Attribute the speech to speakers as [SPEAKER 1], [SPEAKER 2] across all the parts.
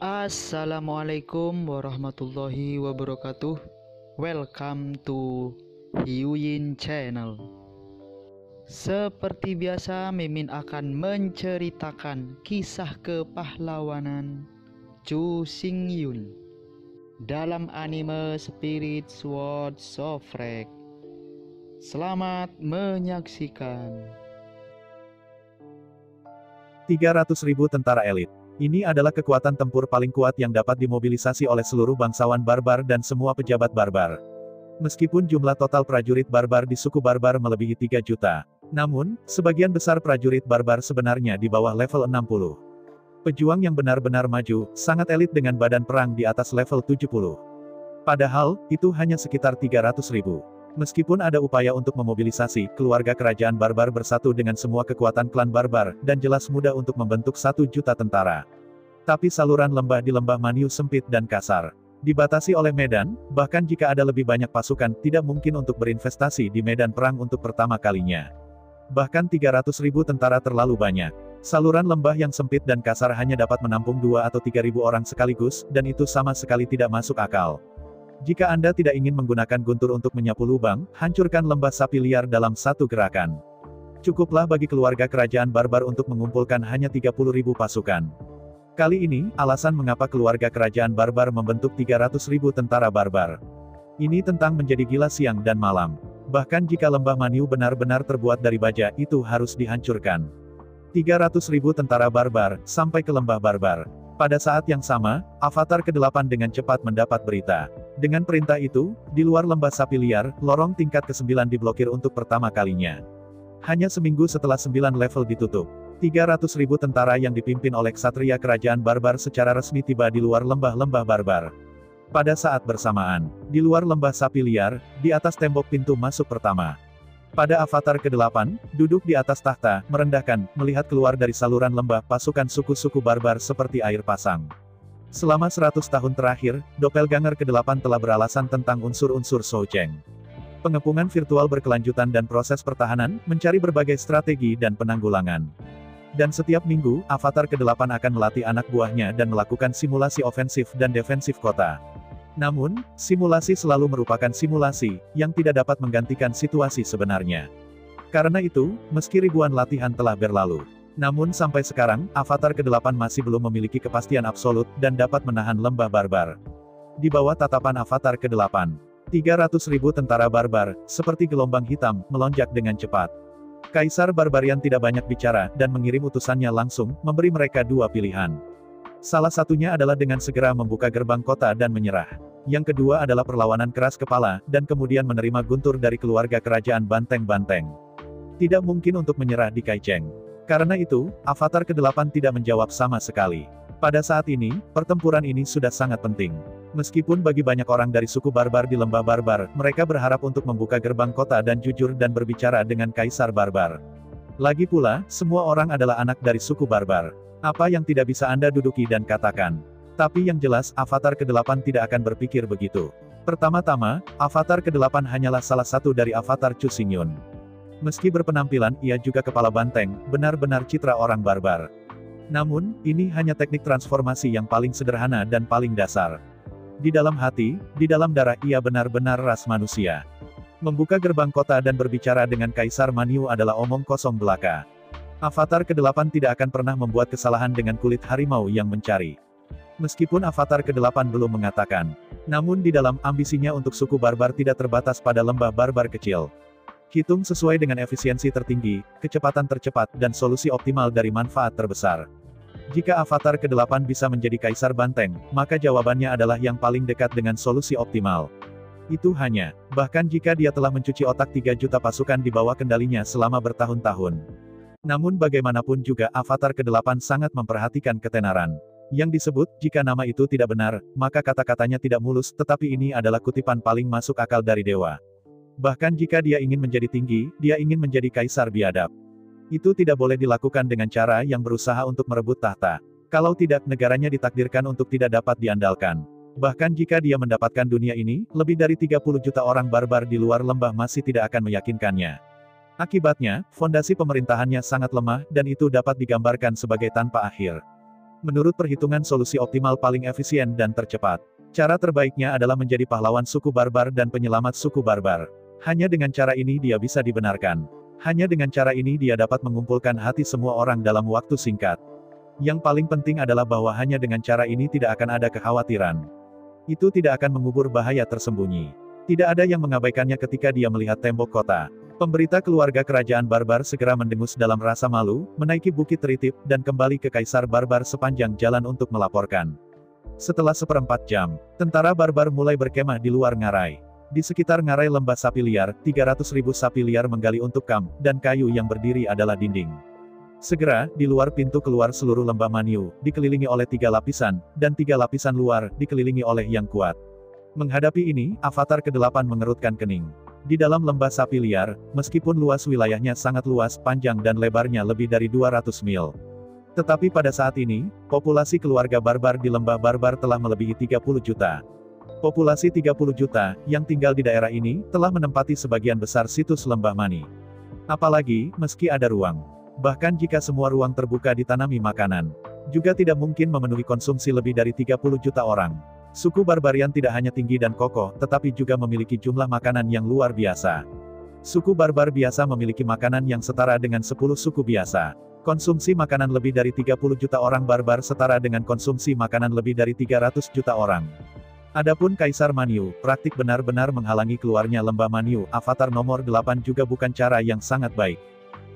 [SPEAKER 1] Assalamualaikum warahmatullahi wabarakatuh. Welcome to Hyuyin Channel. Seperti biasa, Mimin akan menceritakan kisah kepahlawanan Chu Xingyun dalam anime Spirit Sword Sofrek. Selamat menyaksikan.
[SPEAKER 2] 300.000 tentara elit. Ini adalah kekuatan tempur paling kuat yang dapat dimobilisasi oleh seluruh bangsawan barbar dan semua pejabat barbar. Meskipun jumlah total prajurit barbar di suku barbar melebihi 3 juta. Namun, sebagian besar prajurit barbar sebenarnya di bawah level 60. Pejuang yang benar-benar maju, sangat elit dengan badan perang di atas level 70. Padahal, itu hanya sekitar 300.000. Meskipun ada upaya untuk memobilisasi, keluarga kerajaan barbar bersatu dengan semua kekuatan klan barbar, dan jelas mudah untuk membentuk 1 juta tentara. Tapi saluran lembah di lembah Manyu sempit dan kasar. Dibatasi oleh medan, bahkan jika ada lebih banyak pasukan, tidak mungkin untuk berinvestasi di medan perang untuk pertama kalinya. Bahkan 300.000 tentara terlalu banyak. Saluran lembah yang sempit dan kasar hanya dapat menampung 2 atau 3.000 orang sekaligus, dan itu sama sekali tidak masuk akal. Jika Anda tidak ingin menggunakan guntur untuk menyapu lubang, hancurkan lembah sapi liar dalam satu gerakan. Cukuplah bagi keluarga kerajaan barbar untuk mengumpulkan hanya 30.000 pasukan. Kali ini, alasan mengapa keluarga kerajaan barbar membentuk 300.000 tentara barbar. Ini tentang menjadi gila siang dan malam. Bahkan jika lembah Manyu benar-benar terbuat dari baja, itu harus dihancurkan. 300.000 tentara barbar, sampai ke lembah barbar. Pada saat yang sama, Avatar ke-8 dengan cepat mendapat berita. Dengan perintah itu, di luar lembah sapi liar, lorong tingkat ke-9 diblokir untuk pertama kalinya. Hanya seminggu setelah 9 level ditutup, 300.000 tentara yang dipimpin oleh ksatria kerajaan barbar secara resmi tiba di luar lembah-lembah barbar. Pada saat bersamaan, di luar lembah sapi liar, di atas tembok pintu masuk pertama. Pada Avatar ke-8, duduk di atas tahta, merendahkan, melihat keluar dari saluran lembah pasukan suku-suku barbar seperti air pasang. Selama 100 tahun terakhir, Doppelganger ke-8 telah beralasan tentang unsur-unsur Shoucheng. Pengepungan virtual berkelanjutan dan proses pertahanan, mencari berbagai strategi dan penanggulangan. Dan setiap minggu, Avatar ke-8 akan melatih anak buahnya dan melakukan simulasi ofensif dan defensif kota. Namun, simulasi selalu merupakan simulasi, yang tidak dapat menggantikan situasi sebenarnya. Karena itu, meski ribuan latihan telah berlalu. Namun sampai sekarang, Avatar ke-8 masih belum memiliki kepastian absolut, dan dapat menahan lembah barbar. Di bawah tatapan Avatar ke-8, 300.000 tentara barbar, seperti gelombang hitam, melonjak dengan cepat. Kaisar Barbarian tidak banyak bicara, dan mengirim utusannya langsung, memberi mereka 2 pilihan. Salah satunya adalah dengan segera membuka gerbang kota dan menyerah. Yang kedua adalah perlawanan keras kepala, dan kemudian menerima guntur dari keluarga kerajaan Banteng-Banteng. Tidak mungkin untuk menyerah di Kaicheng. Karena itu, Avatar ke-8 tidak menjawab sama sekali. Pada saat ini, pertempuran ini sudah sangat penting. Meskipun bagi banyak orang dari suku barbar di lembah barbar, mereka berharap untuk membuka gerbang kota dan jujur dan berbicara dengan Kaisar Barbar. Lagi pula, semua orang adalah anak dari suku barbar. Apa yang tidak bisa Anda duduki dan katakan? Tapi yang jelas, Avatar ke-8 tidak akan berpikir begitu. Pertama-tama, Avatar ke-8 hanyalah salah satu dari Avatar Chu Xingyun. Meski berpenampilan, ia juga kepala banteng, benar-benar citra orang barbar. Namun, ini hanya teknik transformasi yang paling sederhana dan paling dasar. Di dalam hati, di dalam darah ia benar-benar ras manusia. Membuka gerbang kota dan berbicara dengan Kaisar Manyu adalah omong kosong belaka. Avatar ke-8 tidak akan pernah membuat kesalahan dengan kulit harimau yang mencari. Meskipun Avatar ke-8 belum mengatakan. Namun di dalam ambisinya untuk suku barbar tidak terbatas pada lembah barbar kecil. Hitung sesuai dengan efisiensi tertinggi, kecepatan tercepat, dan solusi optimal dari manfaat terbesar. Jika Avatar ke-8 bisa menjadi Kaisar Banteng, maka jawabannya adalah yang paling dekat dengan solusi optimal. Itu hanya, bahkan jika dia telah mencuci otak 3 juta pasukan di bawah kendalinya selama bertahun-tahun. Namun bagaimanapun juga Avatar ke-8 sangat memperhatikan ketenaran. Yang disebut, jika nama itu tidak benar, maka kata-katanya tidak mulus, tetapi ini adalah kutipan paling masuk akal dari dewa. Bahkan jika dia ingin menjadi tinggi, dia ingin menjadi kaisar biadab. Itu tidak boleh dilakukan dengan cara yang berusaha untuk merebut tahta. Kalau tidak, negaranya ditakdirkan untuk tidak dapat diandalkan. Bahkan jika dia mendapatkan dunia ini, lebih dari 30 juta orang barbar di luar lembah masih tidak akan meyakinkannya. Akibatnya, fondasi pemerintahannya sangat lemah, dan itu dapat digambarkan sebagai tanpa akhir. Menurut perhitungan solusi optimal paling efisien dan tercepat, cara terbaiknya adalah menjadi pahlawan suku barbar dan penyelamat suku barbar. Hanya dengan cara ini dia bisa dibenarkan. Hanya dengan cara ini dia dapat mengumpulkan hati semua orang dalam waktu singkat. Yang paling penting adalah bahwa hanya dengan cara ini tidak akan ada kekhawatiran. Itu tidak akan mengubur bahaya tersembunyi. Tidak ada yang mengabaikannya ketika dia melihat tembok kota. Pemberita keluarga kerajaan barbar segera mendengus dalam rasa malu, menaiki bukit Tritip, dan kembali ke Kaisar Barbar sepanjang jalan untuk melaporkan. Setelah 1/4 jam, tentara barbar mulai berkemah di luar ngarai. Di sekitar ngarai lembah sapi liar, 300.000 sapi liar menggali untuk kamp, dan kayu yang berdiri adalah dinding. Segera, di luar pintu keluar seluruh lembah Manyu, dikelilingi oleh 3 lapisan, dan 3 lapisan luar, dikelilingi oleh yang kuat. Menghadapi ini, Avatar ke-8 mengerutkan kening. Di dalam lembah sapi liar, meskipun luas wilayahnya sangat luas, panjang dan lebarnya lebih dari 200 mil. Tetapi pada saat ini, populasi keluarga barbar di lembah barbar telah melebihi 30 juta. Populasi 30 juta, yang tinggal di daerah ini, telah menempati sebagian besar situs lembah Mani. Apalagi, meski ada ruang. Bahkan jika semua ruang terbuka ditanami makanan, juga tidak mungkin memenuhi konsumsi lebih dari 30 juta orang. Suku barbarian tidak hanya tinggi dan kokoh, tetapi juga memiliki jumlah makanan yang luar biasa. Suku barbar biasa memiliki makanan yang setara dengan 10 suku biasa. Konsumsi makanan lebih dari 30 juta orang barbar setara dengan konsumsi makanan lebih dari 300 juta orang. Adapun Kaisar Manyu, praktik benar-benar menghalangi keluarnya lembah Manyu, Avatar nomor 8 juga bukan cara yang sangat baik.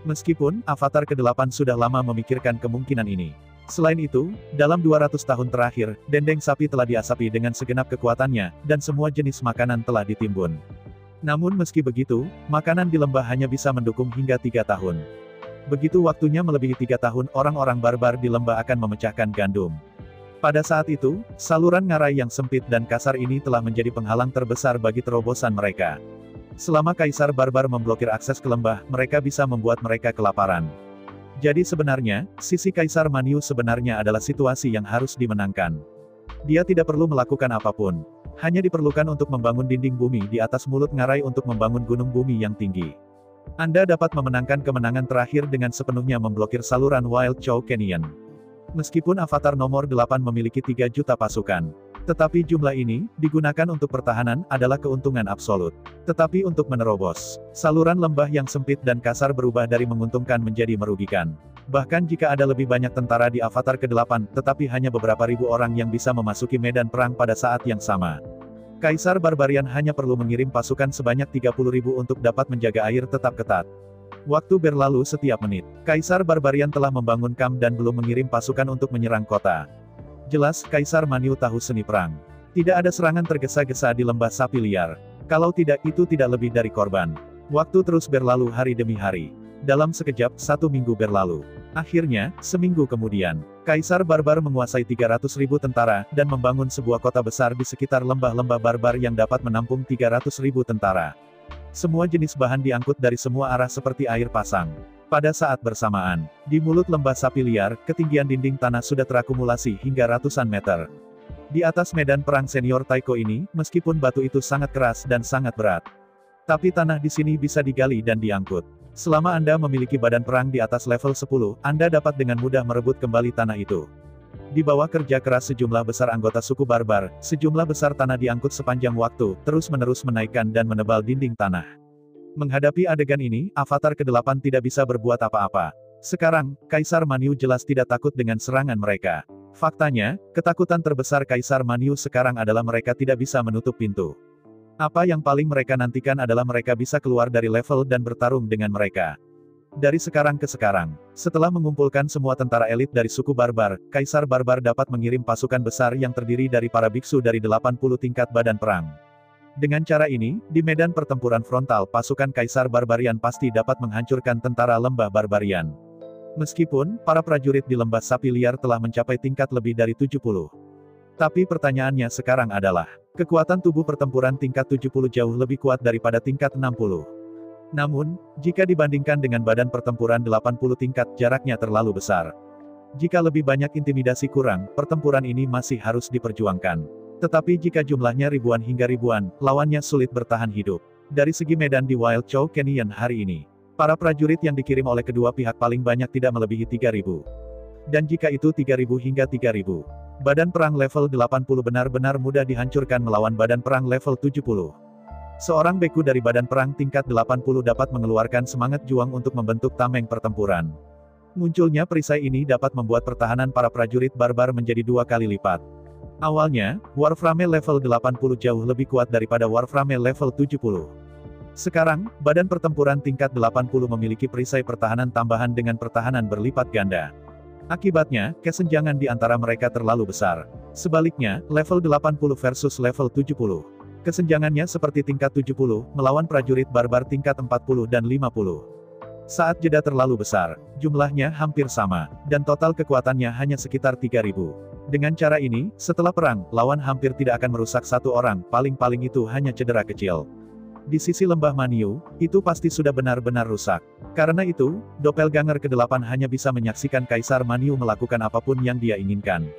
[SPEAKER 2] Meskipun, Avatar ke-8 sudah lama memikirkan kemungkinan ini. Selain itu, dalam 200 tahun terakhir, dendeng sapi telah diasapi dengan segenap kekuatannya, dan semua jenis makanan telah ditimbun. Namun meski begitu, makanan di lembah hanya bisa mendukung hingga 3 tahun. Begitu waktunya melebihi 3 tahun, orang-orang barbar di lembah akan memecahkan gandum. Pada saat itu, saluran ngarai yang sempit dan kasar ini telah menjadi penghalang terbesar bagi terobosan mereka. Selama Kaisar Barbar memblokir akses ke lembah, mereka bisa membuat mereka kelaparan. Jadi sebenarnya, sisi Kaisar Manyu sebenarnya adalah situasi yang harus dimenangkan. Dia tidak perlu melakukan apapun. Hanya diperlukan untuk membangun dinding bumi di atas mulut ngarai untuk membangun gunung bumi yang tinggi. Anda dapat memenangkan kemenangan terakhir dengan sepenuhnya memblokir saluran Wild Chow Canyon. Meskipun Avatar nomor 8 memiliki 3 juta pasukan, tetapi jumlah ini, digunakan untuk pertahanan, adalah keuntungan absolut. Tetapi untuk menerobos, saluran lembah yang sempit dan kasar berubah dari menguntungkan menjadi merugikan. Bahkan jika ada lebih banyak tentara di Avatar ke-8, tetapi hanya beberapa ribu orang yang bisa memasuki medan perang pada saat yang sama. Kaisar Barbarian hanya perlu mengirim pasukan sebanyak 30.000 untuk dapat menjaga air tetap ketat. Waktu berlalu setiap menit. Kaisar Barbarian telah membangun kamp dan belum mengirim pasukan untuk menyerang kota. Jelas, Kaisar Manyu tahu seni perang. Tidak ada serangan tergesa-gesa di lembah sapi liar. Kalau tidak, itu tidak lebih dari korban. Waktu terus berlalu hari demi hari. Dalam sekejap, 1 minggu berlalu. Akhirnya, seminggu kemudian, Kaisar Barbar menguasai 300.000 tentara, dan membangun sebuah kota besar di sekitar lembah-lembah barbar yang dapat menampung 300.000 tentara. Semua jenis bahan diangkut dari semua arah seperti air pasang. Pada saat bersamaan, di mulut lembah sapi liar, ketinggian dinding tanah sudah terakumulasi hingga ratusan meter. Di atas medan perang senior Taiko ini, meskipun batu itu sangat keras dan sangat berat, tapi tanah di sini bisa digali dan diangkut. Selama Anda memiliki badan perang di atas level 10, Anda dapat dengan mudah merebut kembali tanah itu. Di bawah kerja keras sejumlah besar anggota suku barbar, sejumlah besar tanah diangkut sepanjang waktu, terus-menerus menaikkan dan menebal dinding tanah. Menghadapi adegan ini, Avatar ke-8 tidak bisa berbuat apa-apa. Sekarang, Kaisar Manyu jelas tidak takut dengan serangan mereka. Faktanya, ketakutan terbesar Kaisar Manyu sekarang adalah mereka tidak bisa menutup pintu. Apa yang paling mereka nantikan adalah mereka bisa keluar dari level dan bertarung dengan mereka. Dari sekarang ke sekarang, setelah mengumpulkan semua tentara elit dari suku barbar, Kaisar Barbar dapat mengirim pasukan besar yang terdiri dari para biksu dari 80 tingkat badan perang. Dengan cara ini, di medan pertempuran frontal pasukan Kaisar Barbarian pasti dapat menghancurkan tentara lembah Barbarian. Meskipun, para prajurit di lembah sapi liar telah mencapai tingkat lebih dari 70. Tapi pertanyaannya sekarang adalah, kekuatan tubuh pertempuran tingkat 70 jauh lebih kuat daripada tingkat 60. Namun, jika dibandingkan dengan badan pertempuran 80 tingkat, jaraknya terlalu besar. Jika lebih banyak intimidasi kurang, pertempuran ini masih harus diperjuangkan. Tetapi jika jumlahnya ribuan hingga ribuan, lawannya sulit bertahan hidup. Dari segi medan di Wild Chow Canyon hari ini, para prajurit yang dikirim oleh kedua pihak paling banyak tidak melebihi 3.000. Dan jika itu 3000 hingga 3000. Badan perang level 80 benar-benar mudah dihancurkan melawan badan perang level 70. Seorang beku dari badan perang tingkat 80 dapat mengeluarkan semangat juang untuk membentuk tameng pertempuran. Munculnya perisai ini dapat membuat pertahanan para prajurit barbar menjadi 2 kali lipat. Awalnya, Warframe level 80 jauh lebih kuat daripada Warframe level 70. Sekarang, badan pertempuran tingkat 80 memiliki perisai pertahanan tambahan dengan pertahanan berlipat ganda. Akibatnya, kesenjangan di antara mereka terlalu besar. Sebaliknya, level 80 versus level 70. Kesenjangannya seperti tingkat 70, melawan prajurit barbar tingkat 40 dan 50. Saat jeda terlalu besar, jumlahnya hampir sama, dan total kekuatannya hanya sekitar 3000. Dengan cara ini, setelah perang, lawan hampir tidak akan merusak satu orang, paling-paling itu hanya cedera kecil. Di sisi lembah Maniu, itu pasti sudah benar-benar rusak. Karena itu, Doppelganger ke-8 hanya bisa menyaksikan Kaisar Maniu melakukan apapun yang dia inginkan.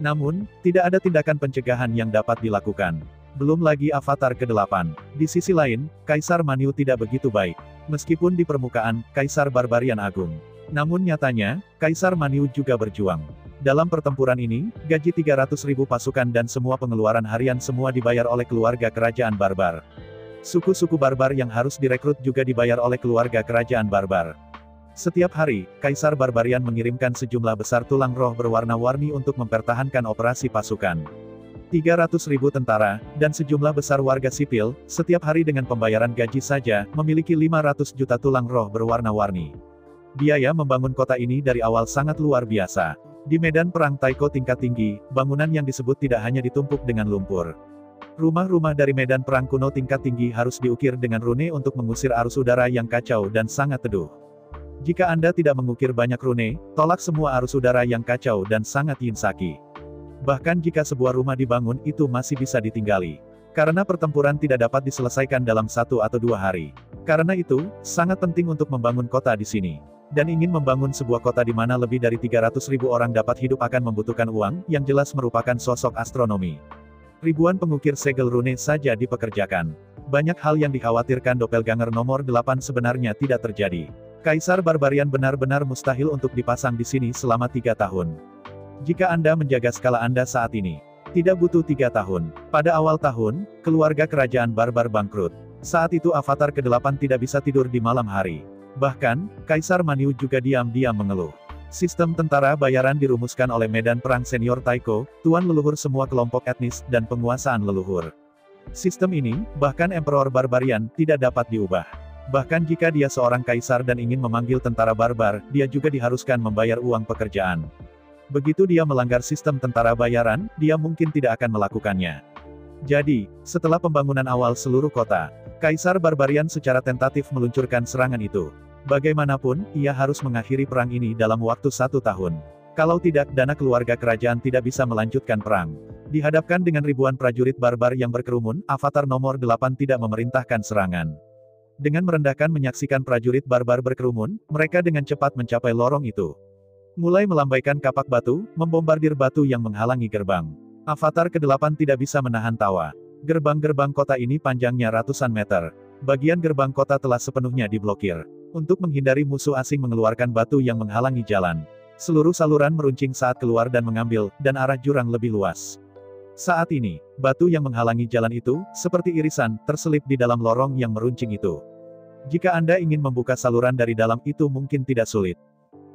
[SPEAKER 2] Namun, tidak ada tindakan pencegahan yang dapat dilakukan. Belum lagi Avatar ke-8. Di sisi lain, Kaisar Maniu tidak begitu baik. Meskipun di permukaan, Kaisar Barbarian Agung. Namun nyatanya, Kaisar Maniu juga berjuang. Dalam pertempuran ini, gaji 300.000 pasukan dan semua pengeluaran harian semua dibayar oleh keluarga kerajaan barbar. Suku-suku barbar yang harus direkrut juga dibayar oleh keluarga kerajaan barbar. Setiap hari, Kaisar Barbarian mengirimkan sejumlah besar tulang roh berwarna-warni untuk mempertahankan operasi pasukan. 300.000 tentara, dan sejumlah besar warga sipil, setiap hari dengan pembayaran gaji saja, memiliki 500 juta tulang roh berwarna-warni. Biaya membangun kota ini dari awal sangat luar biasa. Di medan perang Taiko tingkat tinggi, bangunan yang disebut tidak hanya ditumpuk dengan lumpur. Rumah-rumah dari medan perang kuno tingkat tinggi harus diukir dengan rune untuk mengusir arus udara yang kacau dan sangat teduh. Jika Anda tidak mengukir banyak rune, tolak semua arus udara yang kacau dan sangat yinsaki. Bahkan jika sebuah rumah dibangun, itu masih bisa ditinggali. Karena pertempuran tidak dapat diselesaikan dalam 1 atau 2 hari. Karena itu, sangat penting untuk membangun kota di sini. Dan ingin membangun sebuah kota di mana lebih dari 300.000 orang dapat hidup akan membutuhkan uang, yang jelas merupakan sosok astronomi. Ribuan pengukir segel rune saja dipekerjakan. Banyak hal yang dikhawatirkan Doppelganger nomor 8 sebenarnya tidak terjadi. Kaisar Barbarian benar-benar mustahil untuk dipasang di sini selama 3 tahun. Jika Anda menjaga skala Anda saat ini, tidak butuh 3 tahun. Pada awal tahun, keluarga kerajaan barbar bangkrut. Saat itu Avatar ke-8 tidak bisa tidur di malam hari. Bahkan, Kaisar Maniu juga diam-diam mengeluh. Sistem tentara bayaran dirumuskan oleh medan perang senior Taiko, tuan leluhur semua kelompok etnis, dan penguasaan leluhur. Sistem ini, bahkan Emperor Barbarian, tidak dapat diubah. Bahkan jika dia seorang kaisar dan ingin memanggil tentara barbar, dia juga diharuskan membayar uang pekerjaan. Begitu dia melanggar sistem tentara bayaran, dia mungkin tidak akan melakukannya. Jadi, setelah pembangunan awal seluruh kota, Kaisar Barbarian secara tentatif meluncurkan serangan itu. Bagaimanapun, ia harus mengakhiri perang ini dalam waktu 1 tahun. Kalau tidak, dana keluarga kerajaan tidak bisa melanjutkan perang. Dihadapkan dengan ribuan prajurit barbar yang berkerumun, Avatar nomor 8 tidak memerintahkan serangan. Dengan merendahkan menyaksikan prajurit barbar berkerumun, mereka dengan cepat mencapai lorong itu. Mulai melambaikan kapak batu, membombardir batu yang menghalangi gerbang. Avatar ke-8 tidak bisa menahan tawa. Gerbang-gerbang kota ini panjangnya ratusan meter. Bagian gerbang kota telah sepenuhnya diblokir. Untuk menghindari musuh asing mengeluarkan batu yang menghalangi jalan. Seluruh saluran meruncing saat keluar dan mengambil, dan arah jurang lebih luas. Saat ini, batu yang menghalangi jalan itu, seperti irisan, terselip di dalam lorong yang meruncing itu. Jika Anda ingin membuka saluran dari dalam, itu mungkin tidak sulit.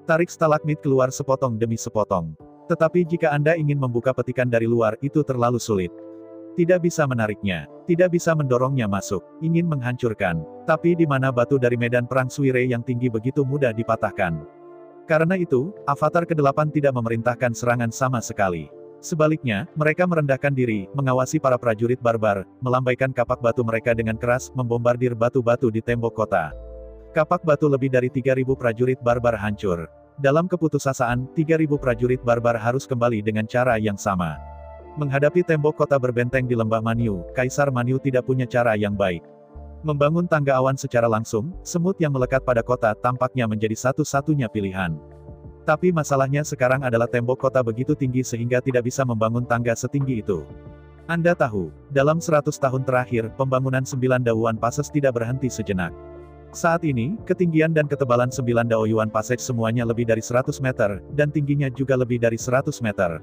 [SPEAKER 2] Tarik stalagmit keluar sepotong demi sepotong. Tetapi jika Anda ingin membuka petikan dari luar, itu terlalu sulit. Tidak bisa menariknya, tidak bisa mendorongnya masuk, ingin menghancurkan. Tapi di mana batu dari medan perang Suire yang tinggi begitu mudah dipatahkan. Karena itu, Avatar ke-8 tidak memerintahkan serangan sama sekali. Sebaliknya, mereka merendahkan diri, mengawasi para prajurit barbar, melambaikan kapak batu mereka dengan keras, membombardir batu-batu di tembok kota. Kapak batu lebih dari 3.000 prajurit barbar hancur. Dalam keputusasaan, 3.000 prajurit barbar harus kembali dengan cara yang sama. Menghadapi tembok kota berbenteng di lembah Maniu, Kaisar Maniu tidak punya cara yang baik. Membangun tangga awan secara langsung, semut yang melekat pada kota tampaknya menjadi satu-satunya pilihan. Tapi masalahnya sekarang adalah tembok kota begitu tinggi sehingga tidak bisa membangun tangga setinggi itu. Anda tahu, dalam 100 tahun terakhir, pembangunan 9 dauan pases tidak berhenti sejenak. Saat ini, ketinggian dan ketebalan 9 Daoyuan Passage semuanya lebih dari 100 meter, dan tingginya juga lebih dari 100 meter.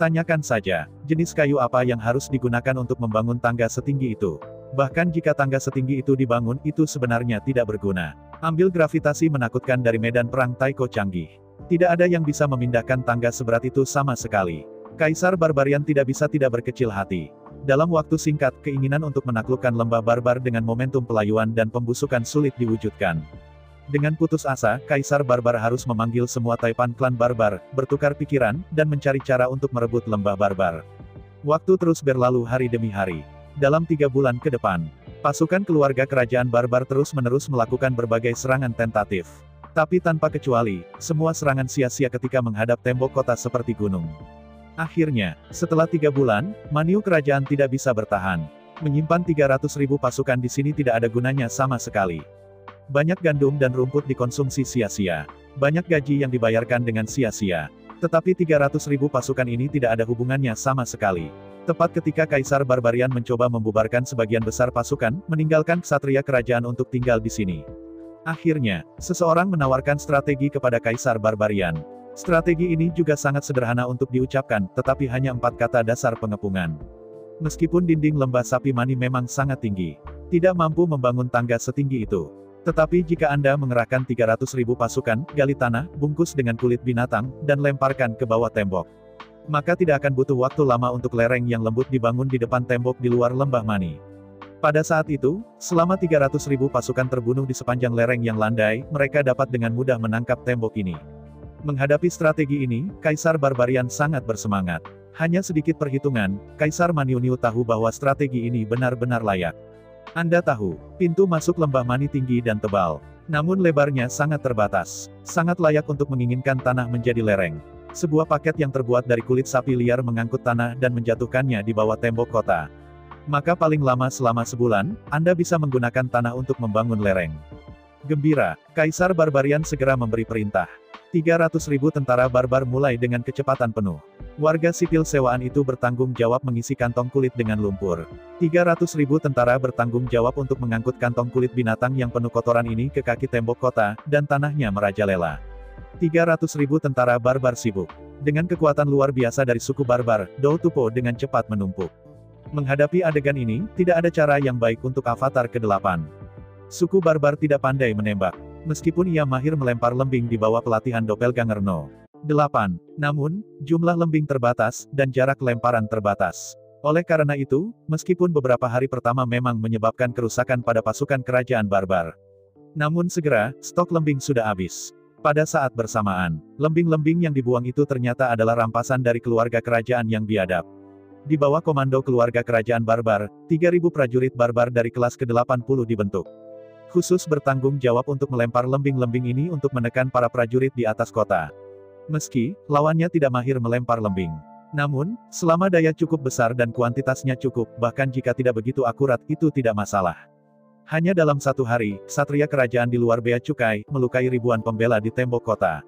[SPEAKER 2] Tanyakan saja, jenis kayu apa yang harus digunakan untuk membangun tangga setinggi itu. Bahkan jika tangga setinggi itu dibangun, itu sebenarnya tidak berguna. Ambil gravitasi menakutkan dari medan perang Taiko canggih. Tidak ada yang bisa memindahkan tangga seberat itu sama sekali. Kaisar Barbarian tidak bisa tidak berkecil hati. Dalam waktu singkat, keinginan untuk menaklukkan lembah barbar dengan momentum pelayuan dan pembusukan sulit diwujudkan. Dengan putus asa, Kaisar Barbar harus memanggil semua taipan klan barbar, bertukar pikiran, dan mencari cara untuk merebut lembah barbar. Waktu terus berlalu hari demi hari. Dalam 3 bulan ke depan, pasukan keluarga kerajaan barbar terus-menerus melakukan berbagai serangan tentatif. Tapi tanpa kecuali, semua serangan sia-sia ketika menghadap tembok kota seperti gunung. Akhirnya, setelah 3 bulan, Maniu kerajaan tidak bisa bertahan. Menyimpan 300.000 pasukan di sini tidak ada gunanya sama sekali. Banyak gandum dan rumput dikonsumsi sia-sia. Banyak gaji yang dibayarkan dengan sia-sia. Tetapi 300.000 pasukan ini tidak ada hubungannya sama sekali. Tepat ketika Kaisar Barbarian mencoba membubarkan sebagian besar pasukan, meninggalkan ksatria kerajaan untuk tinggal di sini. Akhirnya, seseorang menawarkan strategi kepada Kaisar Barbarian. Strategi ini juga sangat sederhana untuk diucapkan, tetapi hanya 4 kata dasar pengepungan. Meskipun dinding lembah Sapi Mani memang sangat tinggi, tidak mampu membangun tangga setinggi itu. Tetapi jika Anda mengerahkan 300.000 pasukan, gali tanah, bungkus dengan kulit binatang, dan lemparkan ke bawah tembok, maka tidak akan butuh waktu lama untuk lereng yang lembut dibangun di depan tembok di luar lembah Mani. Pada saat itu, selama 300.000 pasukan terbunuh di sepanjang lereng yang landai, mereka dapat dengan mudah menangkap tembok ini. Menghadapi strategi ini, Kaisar Barbarian sangat bersemangat. Hanya sedikit perhitungan, Kaisar Maniu tahu bahwa strategi ini benar-benar layak. Anda tahu, pintu masuk lembah Mani tinggi dan tebal. Namun lebarnya sangat terbatas. Sangat layak untuk menginginkan tanah menjadi lereng. Sebuah paket yang terbuat dari kulit sapi liar mengangkut tanah dan menjatuhkannya di bawah tembok kota. Maka paling lama selama sebulan, Anda bisa menggunakan tanah untuk membangun lereng. Gembira, Kaisar Barbarian segera memberi perintah. 300.000 tentara barbar mulai dengan kecepatan penuh. Warga sipil sewaan itu bertanggung jawab mengisi kantong kulit dengan lumpur. 300.000 tentara bertanggung jawab untuk mengangkut kantong kulit binatang yang penuh kotoran ini ke kaki tembok kota, dan tanahnya merajalela. 300.000 tentara barbar sibuk. Dengan kekuatan luar biasa dari suku barbar, Dou Tupo dengan cepat menumpuk. Menghadapi adegan ini, tidak ada cara yang baik untuk Avatar ke-8. Suku barbar tidak pandai menembak. Meskipun ia mahir melempar lembing di bawah pelatihan Doppelganger No. 8. Namun, jumlah lembing terbatas, dan jarak lemparan terbatas. Oleh karena itu, meskipun beberapa hari pertama memang menyebabkan kerusakan pada pasukan kerajaan barbar. Namun segera, stok lembing sudah habis. Pada saat bersamaan, lembing-lembing yang dibuang itu ternyata adalah rampasan dari keluarga kerajaan yang biadab. Di bawah komando keluarga kerajaan barbar, 3.000 prajurit barbar dari kelas ke-80 dibentuk. Khusus bertanggung jawab untuk melempar lembing-lembing ini untuk menekan para prajurit di atas kota. Meski, lawannya tidak mahir melempar lembing. Namun, selama daya cukup besar dan kuantitasnya cukup, bahkan jika tidak begitu akurat, itu tidak masalah. Hanya dalam 1 hari, satria kerajaan di luar Bea Cukai, melukai ribuan pembela di tembok kota.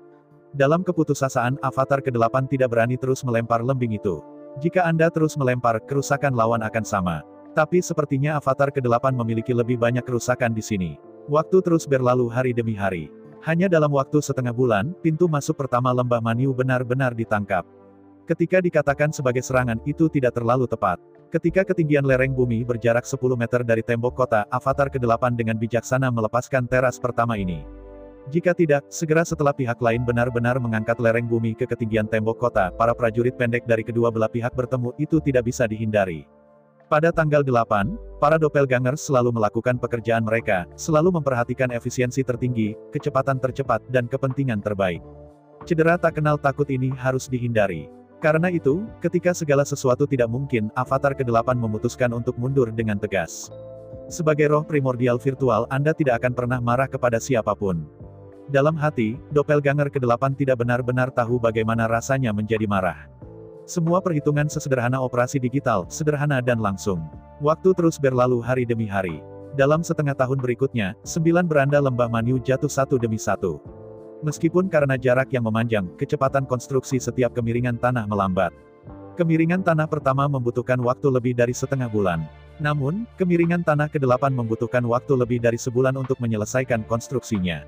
[SPEAKER 2] Dalam keputusasaan, Avatar ke-8 tidak berani terus melempar lembing itu. Jika Anda terus melempar, kerusakan lawan akan sama. Tapi sepertinya Avatar ke-8 memiliki lebih banyak kerusakan di sini. Waktu terus berlalu hari demi hari. Hanya dalam waktu setengah bulan, pintu masuk pertama lembah Maniu benar-benar ditangkap. Ketika dikatakan sebagai serangan, itu tidak terlalu tepat. Ketika ketinggian lereng bumi berjarak 10 meter dari tembok kota, Avatar ke-8 dengan bijaksana melepaskan teras pertama ini. Jika tidak, segera setelah pihak lain benar-benar mengangkat lereng bumi ke ketinggian tembok kota, para prajurit pendek dari kedua belah pihak bertemu, itu tidak bisa dihindari. Pada tanggal 8, para Doppelgangers selalu melakukan pekerjaan mereka, selalu memperhatikan efisiensi tertinggi, kecepatan tercepat, dan kepentingan terbaik. Cedera tak kenal takut ini harus dihindari. Karena itu, ketika segala sesuatu tidak mungkin, Avatar ke-8 memutuskan untuk mundur dengan tegas. Sebagai roh primordial virtual, Anda tidak akan pernah marah kepada siapapun. Dalam hati, Doppelganger ke-8 tidak benar-benar tahu bagaimana rasanya menjadi marah. Semua perhitungan sesederhana operasi digital, sederhana dan langsung. Waktu terus berlalu hari demi hari. Dalam setengah tahun berikutnya, 9 beranda lembah Maniu jatuh satu demi satu. Meskipun karena jarak yang memanjang, kecepatan konstruksi setiap kemiringan tanah melambat. Kemiringan tanah pertama membutuhkan waktu lebih dari setengah bulan. Namun, kemiringan tanah ke-8 membutuhkan waktu lebih dari sebulan untuk menyelesaikan konstruksinya.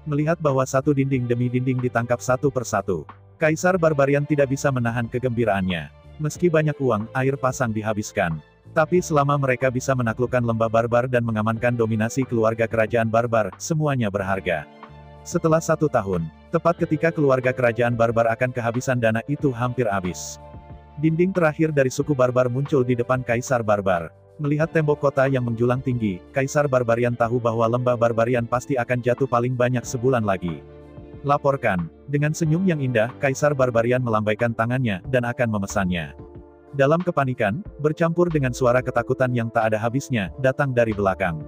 [SPEAKER 2] Melihat bahwa satu dinding demi dinding ditangkap satu persatu, Kaisar Barbarian tidak bisa menahan kegembiraannya. Meski banyak uang, air pasang dihabiskan. Tapi selama mereka bisa menaklukkan lembah barbar dan mengamankan dominasi keluarga kerajaan barbar, semuanya berharga. Setelah 1 tahun, tepat ketika keluarga kerajaan barbar akan kehabisan dana itu hampir habis. Dinding terakhir dari suku barbar muncul di depan Kaisar Barbar. Melihat tembok kota yang menjulang tinggi, Kaisar Barbarian tahu bahwa lembah Barbarian pasti akan jatuh paling banyak sebulan lagi. Laporkan. Dengan senyum yang indah, Kaisar Barbarian melambaikan tangannya, dan akan memesannya. Dalam kepanikan, bercampur dengan suara ketakutan yang tak ada habisnya, datang dari belakang.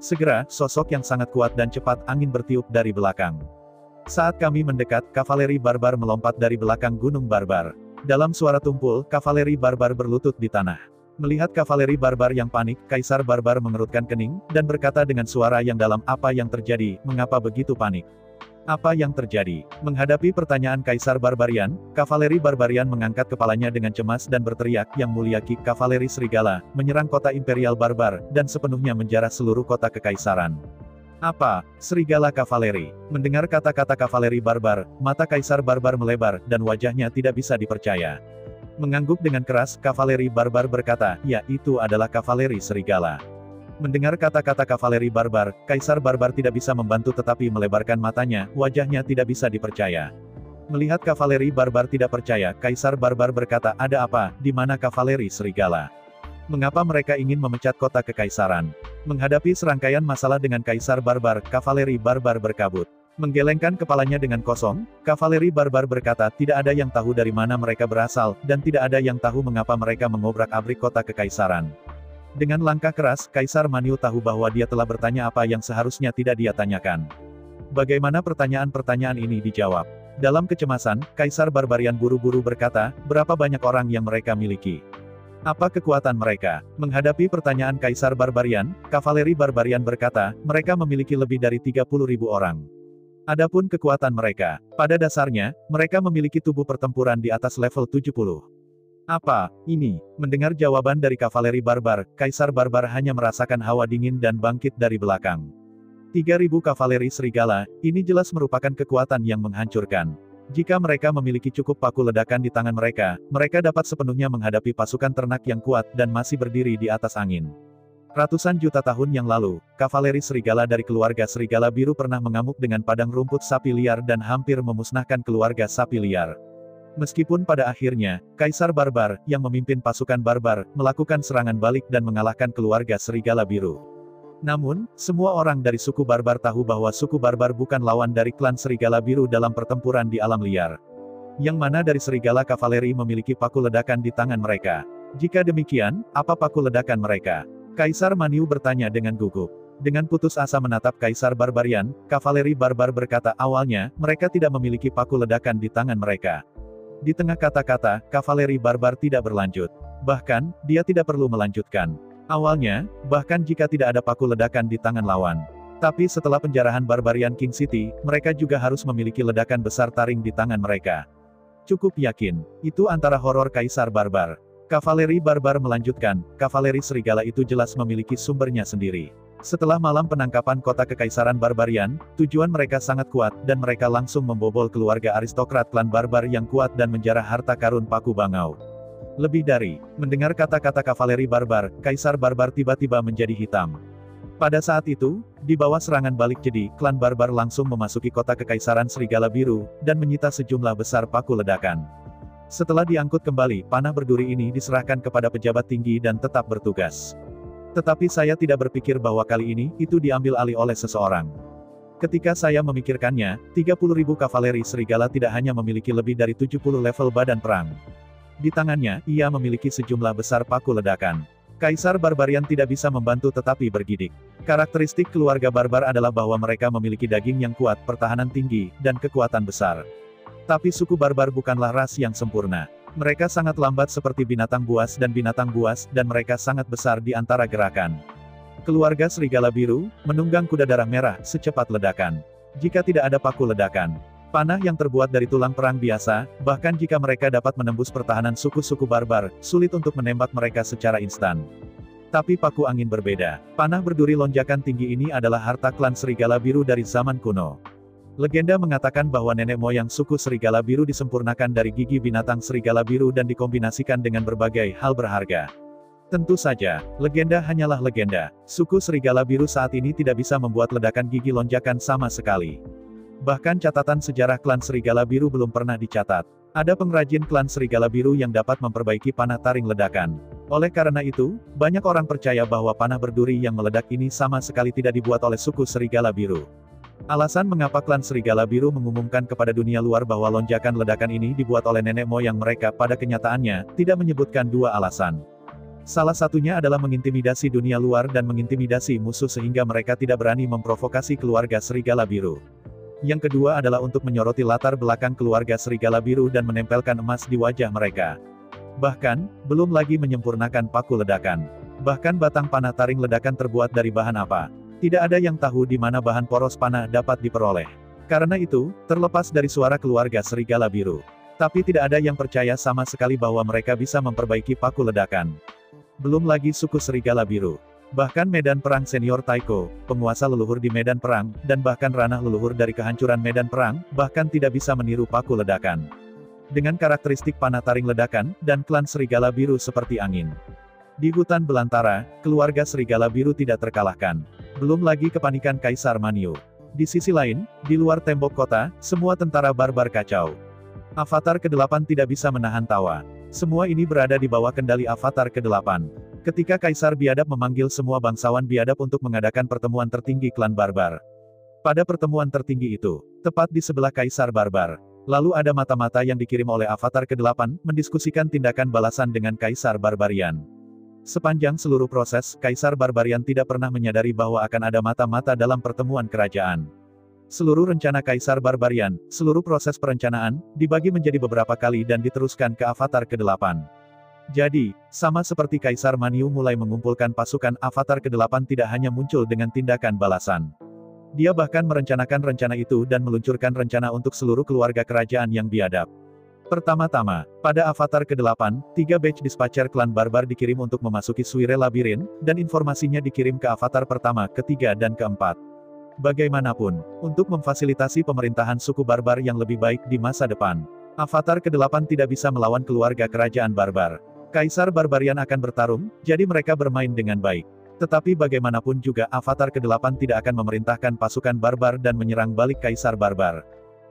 [SPEAKER 2] Segera, sosok yang sangat kuat dan cepat angin bertiup dari belakang. Saat kami mendekat, kavaleri barbar melompat dari belakang gunung barbar. Dalam suara tumpul, kavaleri barbar berlutut di tanah. Melihat kavaleri barbar yang panik, Kaisar Barbar mengerutkan kening, dan berkata dengan suara yang dalam, "Apa yang terjadi, mengapa begitu panik? Apa yang terjadi?" Menghadapi pertanyaan Kaisar Barbarian, kavaleri Barbarian mengangkat kepalanya dengan cemas dan berteriak, "Yang mulia Ki, kavaleri serigala, menyerang kota Imperial Barbar, dan sepenuhnya menjarah seluruh kota kekaisaran." "Apa? Serigala kavaleri?" Mendengar kata-kata kavaleri barbar, mata Kaisar Barbar melebar, dan wajahnya tidak bisa dipercaya. Mengangguk dengan keras, kavaleri barbar berkata, "Ya, itu adalah kavaleri serigala." Mendengar kata-kata kavaleri barbar, Kaisar Barbar tidak bisa membantu tetapi melebarkan matanya, wajahnya tidak bisa dipercaya. Melihat kavaleri barbar tidak percaya, Kaisar Barbar berkata, "Ada apa? Di mana kavaleri serigala? Mengapa mereka ingin memecat kota kekaisaran?" Menghadapi serangkaian masalah dengan Kaisar Barbar, kavaleri barbar berkabut. Menggelengkan kepalanya dengan kosong, kavaleri barbar berkata, "Tidak ada yang tahu dari mana mereka berasal, dan tidak ada yang tahu mengapa mereka mengobrak-abrik kota kekaisaran." Dengan langkah keras, Kaisar Maniu tahu bahwa dia telah bertanya apa yang seharusnya tidak dia tanyakan. Bagaimana pertanyaan-pertanyaan ini dijawab? Dalam kecemasan, Kaisar Barbarian buru-buru berkata, "Berapa banyak orang yang mereka miliki? Apa kekuatan mereka?" Menghadapi pertanyaan Kaisar Barbarian, kavaleri Barbarian berkata, "Mereka memiliki lebih dari 30.000 orang. Adapun kekuatan mereka, pada dasarnya, mereka memiliki tubuh pertempuran di atas level 70. "Apa ini?" Mendengar jawaban dari kavaleri barbar, Kaisar Barbar hanya merasakan hawa dingin dan bangkit dari belakang. 3.000 kavaleri serigala, ini jelas merupakan kekuatan yang menghancurkan. Jika mereka memiliki cukup paku ledakan di tangan mereka, mereka dapat sepenuhnya menghadapi pasukan ternak yang kuat dan masih berdiri di atas angin. Ratusan juta tahun yang lalu, kavaleri serigala dari keluarga serigala biru pernah mengamuk dengan padang rumput sapi liar dan hampir memusnahkan keluarga sapi liar. Meskipun pada akhirnya, Kaisar Barbar, yang memimpin pasukan barbar, melakukan serangan balik dan mengalahkan keluarga serigala biru. Namun, semua orang dari suku barbar tahu bahwa suku barbar bukan lawan dari klan serigala biru dalam pertempuran di alam liar. Yang mana dari serigala kavaleri memiliki paku ledakan di tangan mereka. Jika demikian, apa paku ledakan mereka? Kaisar Maniu bertanya dengan gugup. Dengan putus asa menatap Kaisar Barbarian, kavaleri barbar berkata, "Awalnya, mereka tidak memiliki paku ledakan di tangan mereka." Di tengah kata-kata, kavaleri barbar tidak berlanjut. Bahkan, dia tidak perlu melanjutkan. Awalnya, bahkan jika tidak ada paku ledakan di tangan lawan. Tapi setelah penjarahan Barbarian King City, mereka juga harus memiliki ledakan besar taring di tangan mereka. Cukup yakin, itu antara horor Kaisar Barbar. Kavaleri barbar melanjutkan, kavaleri serigala itu jelas memiliki sumbernya sendiri. Setelah malam penangkapan kota kekaisaran Barbarian, tujuan mereka sangat kuat, dan mereka langsung membobol keluarga aristokrat klan barbar yang kuat dan menjarah harta karun paku bangau. Lebih dari, mendengar kata-kata kavaleri barbar, Kaisar Barbar tiba-tiba menjadi hitam. Pada saat itu, di bawah serangan balik jadi, klan barbar langsung memasuki kota kekaisaran serigala biru, dan menyita sejumlah besar paku ledakan. Setelah diangkut kembali, panah berduri ini diserahkan kepada pejabat tinggi dan tetap bertugas. Tetapi saya tidak berpikir bahwa kali ini, itu diambil alih oleh seseorang. Ketika saya memikirkannya, 30.000 kavaleri serigala tidak hanya memiliki lebih dari 70 level badan perang. Di tangannya, ia memiliki sejumlah besar paku ledakan. Kaisar Barbarian tidak bisa membantu tetapi bergidik. Karakteristik keluarga barbar adalah bahwa mereka memiliki daging yang kuat, pertahanan tinggi, dan kekuatan besar. Tapi suku barbar bukanlah ras yang sempurna. Mereka sangat lambat seperti binatang buas, dan mereka sangat besar di antara gerakan. Keluarga serigala biru, menunggang kuda darah merah, secepat ledakan. Jika tidak ada paku ledakan, Panah yang terbuat dari tulang perang biasa, bahkan jika mereka dapat menembus pertahanan suku-suku barbar, sulit untuk menembak mereka secara instan. Tapi paku angin berbeda. Panah berduri lonjakan tinggi ini adalah harta klan Serigala Biru dari zaman kuno. Legenda mengatakan bahwa nenek moyang suku Serigala Biru disempurnakan dari gigi binatang Serigala Biru dan dikombinasikan dengan berbagai hal berharga. Tentu saja, legenda hanyalah legenda. Suku Serigala Biru saat ini tidak bisa membuat ledakan gigi lonjakan sama sekali. Bahkan catatan sejarah klan Serigala Biru belum pernah dicatat. Ada pengrajin klan Serigala Biru yang dapat memperbaiki panah taring ledakan. Oleh karena itu, banyak orang percaya bahwa panah berduri yang meledak ini sama sekali tidak dibuat oleh suku Serigala Biru. Alasan mengapa klan Serigala Biru mengumumkan kepada dunia luar bahwa lonjakan ledakan ini dibuat oleh nenek moyang mereka pada kenyataannya, tidak menyebutkan dua alasan. Salah satunya adalah mengintimidasi dunia luar dan mengintimidasi musuh sehingga mereka tidak berani memprovokasi keluarga Serigala Biru. Yang kedua adalah untuk menyoroti latar belakang keluarga Serigala Biru dan menempelkan emas di wajah mereka. Bahkan, belum lagi menyempurnakan paku ledakan. Bahkan batang panah taring ledakan terbuat dari bahan apa? Tidak ada yang tahu di mana bahan poros panah dapat diperoleh. Karena itu, terlepas dari suara keluarga Serigala Biru, tapi tidak ada yang percaya sama sekali bahwa mereka bisa memperbaiki paku ledakan. Belum lagi suku Serigala Biru. Bahkan medan perang senior Taiko, penguasa leluhur di medan perang, dan bahkan ranah leluhur dari kehancuran medan perang, bahkan tidak bisa meniru paku ledakan. Dengan karakteristik panah taring ledakan, dan klan Serigala Biru seperti angin. Di hutan belantara, keluarga Serigala Biru tidak terkalahkan. Belum lagi kepanikan Kaisar Manyu. Di sisi lain, di luar tembok kota, semua tentara barbar kacau. Avatar ke-8 tidak bisa menahan tawa. Semua ini berada di bawah kendali Avatar ke-8. Ketika Kaisar Biadab memanggil semua bangsawan Biadab untuk mengadakan pertemuan tertinggi klan barbar. Pada pertemuan tertinggi itu, tepat di sebelah Kaisar Barbar, lalu ada mata-mata yang dikirim oleh Avatar ke-8, mendiskusikan tindakan balasan dengan Kaisar Barbarian. Sepanjang seluruh proses, Kaisar Barbarian tidak pernah menyadari bahwa akan ada mata-mata dalam pertemuan kerajaan. Seluruh rencana Kaisar Barbarian, seluruh proses perencanaan, dibagi menjadi beberapa kali dan diteruskan ke Avatar ke-8. Jadi, sama seperti Kaisar Manyu mulai mengumpulkan pasukan, Avatar ke-8 tidak hanya muncul dengan tindakan balasan. Dia bahkan merencanakan rencana itu dan meluncurkan rencana untuk seluruh keluarga kerajaan yang biadab. Pertama-tama, pada Avatar ke-8, 3 batch dispatcher klan barbar dikirim untuk memasuki Suire Labirin, dan informasinya dikirim ke Avatar pertama, ketiga dan keempat. Bagaimanapun, untuk memfasilitasi pemerintahan suku barbar yang lebih baik di masa depan, Avatar ke-8 tidak bisa melawan keluarga kerajaan barbar. Kaisar Barbarian akan bertarung, jadi mereka bermain dengan baik. Tetapi bagaimanapun juga Avatar ke-8 tidak akan memerintahkan pasukan barbar dan menyerang balik Kaisar Barbar.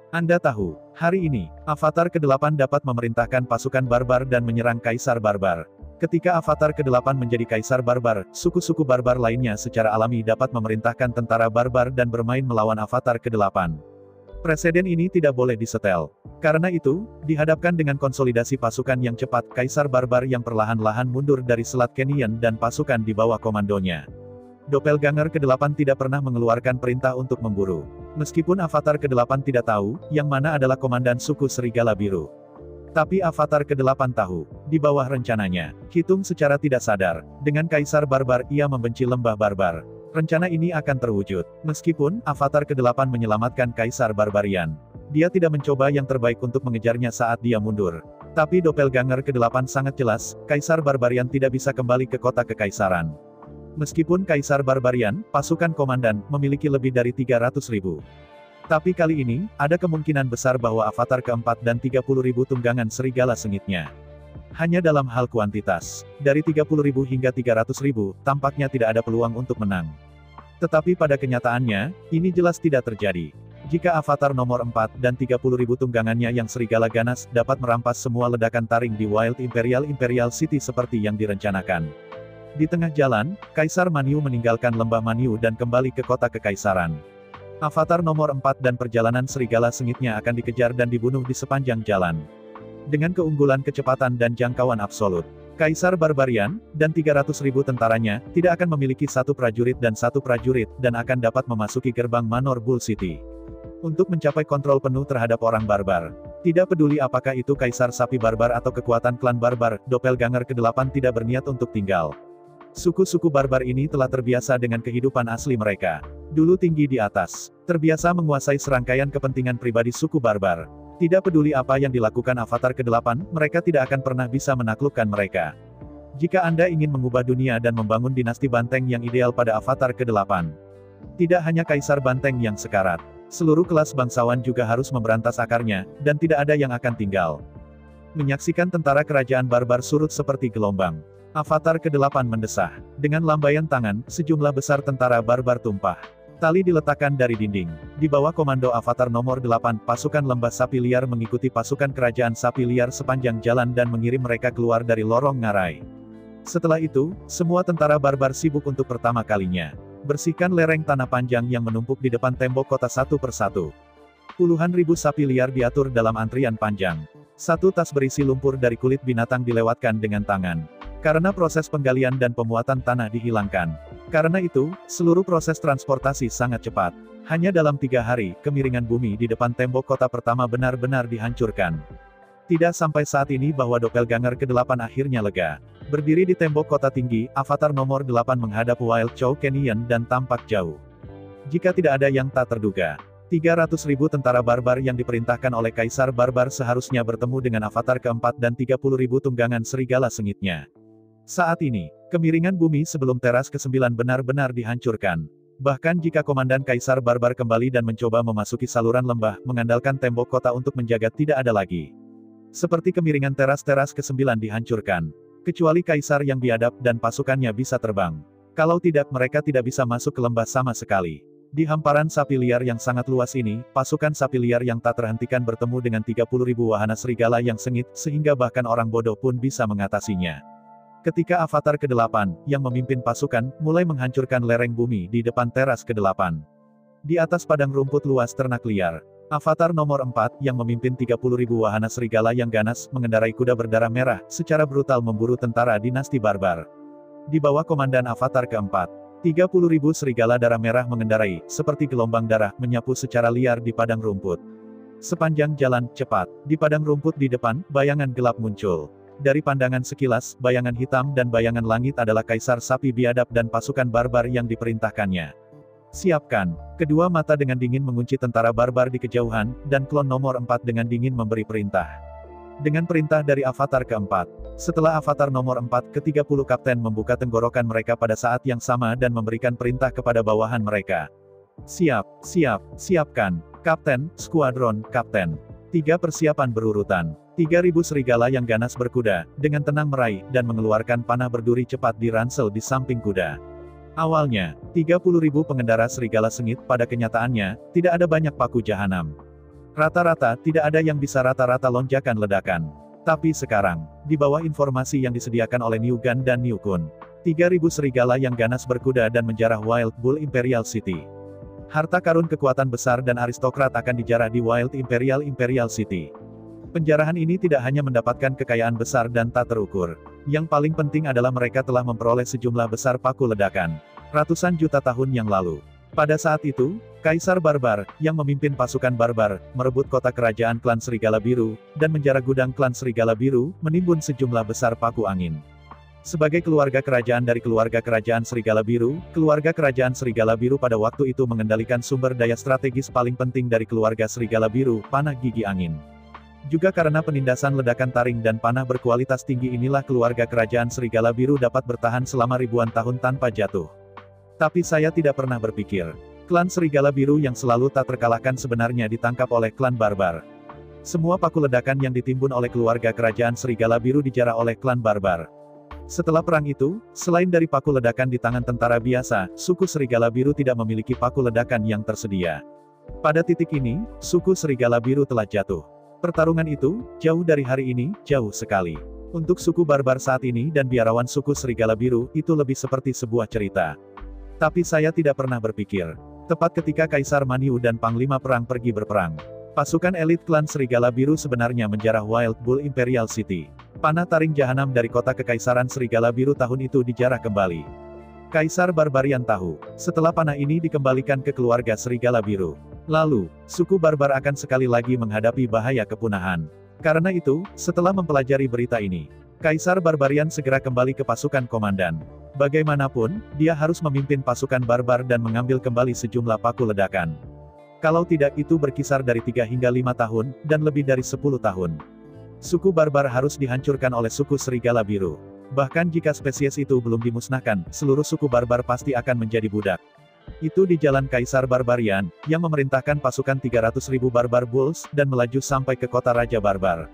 [SPEAKER 2] Anda tahu, hari ini, Avatar ke-8 dapat memerintahkan pasukan barbar dan menyerang Kaisar Barbar. Ketika Avatar ke-8 menjadi Kaisar Barbar, suku-suku barbar lainnya secara alami dapat memerintahkan tentara barbar dan bermain melawan Avatar ke-8. Presiden ini tidak boleh disetel. Karena itu, dihadapkan dengan konsolidasi pasukan yang cepat, Kaisar Barbar yang perlahan-lahan mundur dari Selat Canyon dan pasukan di bawah komandonya. Doppelganger ke-8 tidak pernah mengeluarkan perintah untuk memburu. Meskipun Avatar ke-8 tidak tahu, yang mana adalah komandan suku Serigala Biru. Tapi Avatar ke-8 tahu, di bawah rencananya, hitung secara tidak sadar, dengan Kaisar Barbar ia membenci lembah barbar. Rencana ini akan terwujud, meskipun Avatar ke-8 menyelamatkan Kaisar Barbarian. Dia tidak mencoba yang terbaik untuk mengejarnya saat dia mundur. Tapi Doppelganger ke-8 sangat jelas, Kaisar Barbarian tidak bisa kembali ke kota kekaisaran. Meskipun Kaisar Barbarian, pasukan komandan, memiliki lebih dari 300.000. Tapi kali ini, ada kemungkinan besar bahwa Avatar ke-4 dan 30.000 tunggangan serigala sengitnya. Hanya dalam hal kuantitas, dari 30.000 hingga 300.000, tampaknya tidak ada peluang untuk menang. Tetapi pada kenyataannya, ini jelas tidak terjadi. Jika Avatar nomor 4 dan 30.000 tunggangannya yang serigala ganas, dapat merampas semua ledakan taring di Wild Imperial City seperti yang direncanakan. Di tengah jalan, Kaisar Manyu meninggalkan lembah Manyu dan kembali ke kota kekaisaran. Avatar nomor 4 dan perjalanan serigala sengitnya akan dikejar dan dibunuh di sepanjang jalan. Dengan keunggulan kecepatan dan jangkauan absolut, Kaisar Barbarian, dan 300.000 tentaranya, tidak akan memiliki satu prajurit, dan akan dapat memasuki gerbang Manor Bull City. Untuk mencapai kontrol penuh terhadap orang barbar. Tidak peduli apakah itu Kaisar Sapi Barbar atau kekuatan klan barbar, Doppelganger ke-8 tidak berniat untuk tinggal. Suku-suku barbar ini telah terbiasa dengan kehidupan asli mereka. Dulu tinggi di atas, terbiasa menguasai serangkaian kepentingan pribadi suku barbar. Tidak peduli apa yang dilakukan Avatar ke-8, mereka tidak akan pernah bisa menaklukkan mereka. Jika Anda ingin mengubah dunia dan membangun dinasti banteng yang ideal pada Avatar ke-8, tidak hanya Kaisar Banteng yang sekarat, seluruh kelas bangsawan juga harus memberantas akarnya, dan tidak ada yang akan tinggal. Menyaksikan tentara kerajaan barbar surut seperti gelombang, Avatar ke-8 mendesah. Dengan lambaian tangan, sejumlah besar tentara barbar tumpah. Tali diletakkan dari dinding. Di bawah komando Avatar nomor 8, pasukan lembah sapi liar mengikuti pasukan kerajaan sapi liar sepanjang jalan dan mengirim mereka keluar dari lorong ngarai. Setelah itu, semua tentara barbar sibuk untuk pertama kalinya bersihkan lereng tanah panjang yang menumpuk di depan tembok kota satu persatu. Puluhan ribu sapi liar diatur dalam antrian panjang. Satu tas berisi lumpur dari kulit binatang dilewatkan dengan tangan. Karena proses penggalian dan pemuatan tanah dihilangkan. Karena itu, seluruh proses transportasi sangat cepat. Hanya dalam 3 hari, kemiringan bumi di depan tembok kota pertama benar-benar dihancurkan. Tidak sampai saat ini bahwa Doppelganger ke-8 akhirnya lega. Berdiri di tembok kota tinggi, Avatar nomor 8 menghadap Wild Chow Canyon dan tampak jauh. Jika tidak ada yang tak terduga, 300.000 tentara barbar yang diperintahkan oleh Kaisar Barbar seharusnya bertemu dengan Avatar ke-4 dan 30.000 tunggangan serigala sengitnya. Saat ini, kemiringan bumi sebelum teras ke-9 benar-benar dihancurkan. Bahkan jika Komandan Kaisar Barbar kembali dan mencoba memasuki saluran lembah, mengandalkan tembok kota untuk menjaga tidak ada lagi. Seperti kemiringan teras-teras ke-9 dihancurkan. Kecuali Kaisar yang biadab dan pasukannya bisa terbang. Kalau tidak, mereka tidak bisa masuk ke lembah sama sekali. Di hamparan sapi liar yang sangat luas ini, pasukan sapi liar yang tak terhentikan bertemu dengan 30.000 wahana serigala yang sengit, sehingga bahkan orang bodoh pun bisa mengatasinya. Ketika Avatar ke-8, yang memimpin pasukan, mulai menghancurkan lereng bumi di depan teras ke-8. Di atas padang rumput luas ternak liar, Avatar nomor 4, yang memimpin 30.000 wahana serigala yang ganas, mengendarai kuda berdarah merah, secara brutal memburu tentara dinasti barbar. Di bawah komandan Avatar ke-4, 30.000 serigala darah merah mengendarai, seperti gelombang darah, menyapu secara liar di padang rumput. Sepanjang jalan, cepat, di padang rumput di depan, bayangan gelap muncul. Dari pandangan sekilas, bayangan hitam dan bayangan langit adalah Kaisar Sapi biadab dan pasukan barbar yang diperintahkannya. Siapkan. Kedua mata dengan dingin mengunci tentara barbar di kejauhan, dan klon nomor 4 dengan dingin memberi perintah. Dengan perintah dari Avatar ke-4, setelah Avatar nomor 4, ke-30 kapten membuka tenggorokan mereka pada saat yang sama dan memberikan perintah kepada bawahan mereka. Siap, siapkan. Kapten, skuadron, kapten. 3 persiapan berurutan. 3.000 serigala yang ganas berkuda, dengan tenang meraih, dan mengeluarkan panah berduri cepat di ransel di samping kuda. Awalnya, 30.000 pengendara serigala sengit, pada kenyataannya, tidak ada banyak paku jahanam. Rata-rata, tidak ada yang bisa rata-rata lonjakan ledakan. Tapi sekarang, di bawah informasi yang disediakan oleh New Gun dan New Kun, 3.000 serigala yang ganas berkuda dan menjarah Wild Bull Imperial City. Harta karun kekuatan besar dan aristokrat akan dijarah di Wild Imperial City. Penjarahan ini tidak hanya mendapatkan kekayaan besar dan tak terukur. Yang paling penting adalah mereka telah memperoleh sejumlah besar paku ledakan. Ratusan juta tahun yang lalu. Pada saat itu, Kaisar Barbar, yang memimpin pasukan barbar, merebut kota kerajaan klan Serigala Biru, dan menjarah gudang klan Serigala Biru, menimbun sejumlah besar paku angin. Sebagai keluarga kerajaan dari keluarga kerajaan Serigala Biru, keluarga kerajaan Serigala Biru pada waktu itu mengendalikan sumber daya strategis paling penting dari keluarga Serigala Biru, panah gigi angin. Juga karena penindasan ledakan taring dan panah berkualitas tinggi inilah keluarga kerajaan Serigala Biru dapat bertahan selama ribuan tahun tanpa jatuh. Tapi saya tidak pernah berpikir, klan Serigala Biru yang selalu tak terkalahkan sebenarnya ditangkap oleh klan barbar. Semua paku ledakan yang ditimbun oleh keluarga kerajaan Serigala Biru dijarah oleh klan barbar. Setelah perang itu, selain dari paku ledakan di tangan tentara biasa, suku Serigala Biru tidak memiliki paku ledakan yang tersedia. Pada titik ini, suku Serigala Biru telah jatuh. Pertarungan itu, jauh dari hari ini, jauh sekali. Untuk suku barbar saat ini dan biarawan suku Serigala Biru, itu lebih seperti sebuah cerita. Tapi saya tidak pernah berpikir. Tepat ketika Kaisar Maniu dan Panglima Perang pergi berperang, pasukan elit klan Serigala Biru sebenarnya menjarah Wild Bull Imperial City. Panah taring jahanam dari kota kekaisaran Serigala Biru tahun itu dijarah kembali. Kaisar Barbarian tahu, setelah panah ini dikembalikan ke keluarga Serigala Biru, lalu, suku barbar akan sekali lagi menghadapi bahaya kepunahan. Karena itu, setelah mempelajari berita ini, Kaisar Barbarian segera kembali ke pasukan komandan. Bagaimanapun, dia harus memimpin pasukan barbar dan mengambil kembali sejumlah paku ledakan. Kalau tidak, itu berkisar dari 3 hingga 5 tahun, dan lebih dari 10 tahun. Suku barbar harus dihancurkan oleh suku serigala biru. Bahkan jika spesies itu belum dimusnahkan, seluruh suku barbar pasti akan menjadi budak. Itu di jalan Kaisar Barbarian, yang memerintahkan pasukan 300.000 barbar bulls, dan melaju sampai ke kota Raja Barbar.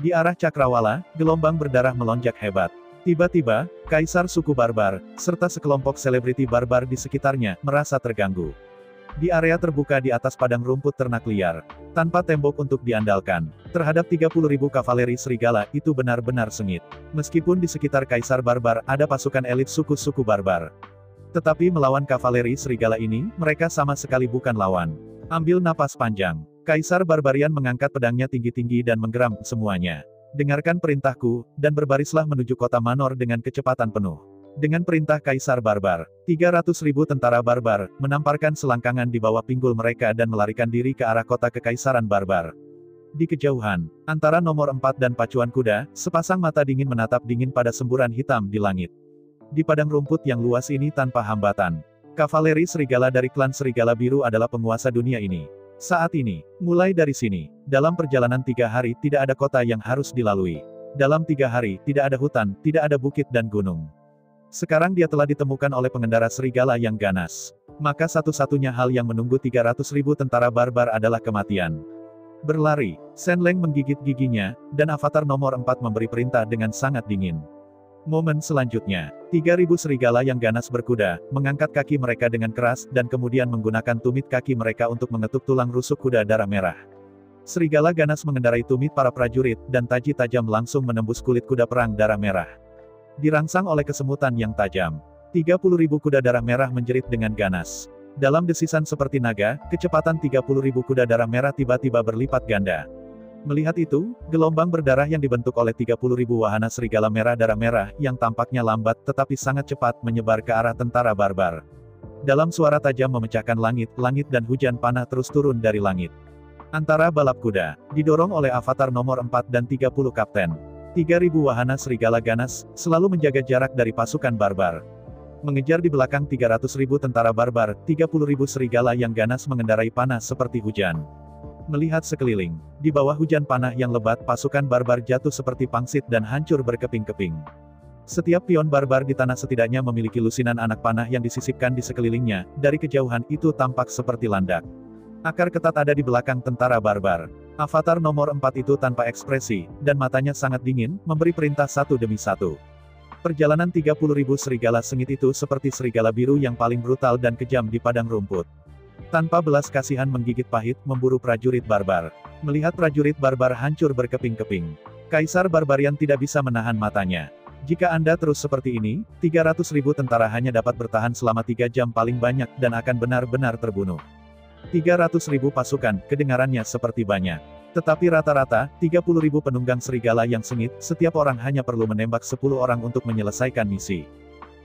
[SPEAKER 2] Di arah Cakrawala, gelombang berdarah melonjak hebat. Tiba-tiba, Kaisar suku barbar, serta sekelompok selebriti barbar di sekitarnya, merasa terganggu. Di area terbuka di atas padang rumput ternak liar, tanpa tembok untuk diandalkan, terhadap 30.000 kavaleri serigala, itu benar-benar sengit. Meskipun di sekitar Kaisar Barbar ada pasukan elit suku-suku barbar. Tetapi melawan kavaleri serigala ini, mereka sama sekali bukan lawan. Ambil napas panjang. Kaisar Barbarian mengangkat pedangnya tinggi-tinggi dan menggeram semuanya. Dengarkan perintahku, dan berbarislah menuju kota Manor dengan kecepatan penuh. Dengan perintah Kaisar Barbar, 300.000 tentara barbar, menamparkan selangkangan di bawah pinggul mereka dan melarikan diri ke arah kota Kekaisaran Barbar. Di kejauhan, antara nomor 4 dan pacuan kuda, sepasang mata dingin menatap dingin pada semburan hitam di langit. Di padang rumput yang luas ini tanpa hambatan, kavaleri serigala dari klan Serigala Biru adalah penguasa dunia ini. Saat ini, mulai dari sini, dalam perjalanan 3 hari tidak ada kota yang harus dilalui. Dalam 3 hari, tidak ada hutan, tidak ada bukit dan gunung. Sekarang dia telah ditemukan oleh pengendara serigala yang ganas. Maka satu-satunya hal yang menunggu 300.000 tentara barbar adalah kematian. Berlari, Shen Leng menggigit giginya, dan avatar nomor 4 memberi perintah dengan sangat dingin. Momen selanjutnya, 3.000 serigala yang ganas berkuda, mengangkat kaki mereka dengan keras, dan kemudian menggunakan tumit kaki mereka untuk mengetuk tulang rusuk kuda darah merah. Serigala ganas mengendarai tumit para prajurit, dan taji tajam langsung menembus kulit kuda perang darah merah. Dirangsang oleh kesemutan yang tajam, 30.000 kuda darah merah menjerit dengan ganas. Dalam desisan seperti naga, kecepatan 30.000 kuda darah merah tiba-tiba berlipat ganda. Melihat itu, gelombang berdarah yang dibentuk oleh 30.000 wahana serigala merah darah merah, yang tampaknya lambat tetapi sangat cepat menyebar ke arah tentara barbar. Dalam suara tajam memecahkan langit, langit dan hujan panah terus turun dari langit. Antara balap kuda, didorong oleh avatar nomor 4 dan 30 kapten. 3.000 wahana serigala ganas, selalu menjaga jarak dari pasukan barbar. Mengejar di belakang 300.000 tentara barbar, 30.000 serigala yang ganas mengendarai panah seperti hujan. Melihat sekeliling, di bawah hujan panah yang lebat pasukan barbar jatuh seperti pangsit dan hancur berkeping-keping. Setiap pion barbar di tanah setidaknya memiliki lusinan anak panah yang disisipkan di sekelilingnya, dari kejauhan itu tampak seperti landak. Akar ketat ada di belakang tentara barbar. Avatar nomor 4 itu tanpa ekspresi, dan matanya sangat dingin, memberi perintah satu demi satu. Perjalanan 30.000 serigala sengit itu seperti serigala biru yang paling brutal dan kejam di padang rumput. Tanpa belas kasihan menggigit pahit, memburu prajurit barbar. Melihat prajurit barbar hancur berkeping-keping, Kaisar Barbarian tidak bisa menahan matanya. Jika Anda terus seperti ini, 300.000 tentara hanya dapat bertahan selama 3 jam paling banyak dan akan benar-benar terbunuh. 300.000 pasukan, kedengarannya seperti banyak. Tetapi rata-rata, 30.000 penunggang serigala yang sengit, setiap orang hanya perlu menembak 10 orang untuk menyelesaikan misi.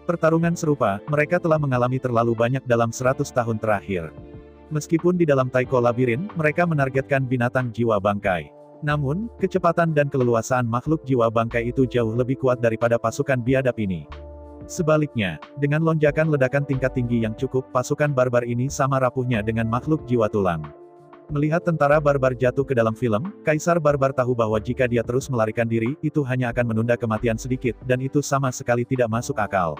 [SPEAKER 2] Pertarungan serupa, mereka telah mengalami terlalu banyak dalam 100 tahun terakhir. Meskipun di dalam Taiko Labirin, mereka menargetkan binatang jiwa bangkai. Namun, kecepatan dan keleluasaan makhluk jiwa bangkai itu jauh lebih kuat daripada pasukan biadab ini. Sebaliknya, dengan lonjakan ledakan tingkat tinggi yang cukup, pasukan barbar ini sama rapuhnya dengan makhluk jiwa tulang. Melihat tentara barbar jatuh ke dalam film, Kaisar Barbar tahu bahwa jika dia terus melarikan diri, itu hanya akan menunda kematian sedikit, dan itu sama sekali tidak masuk akal.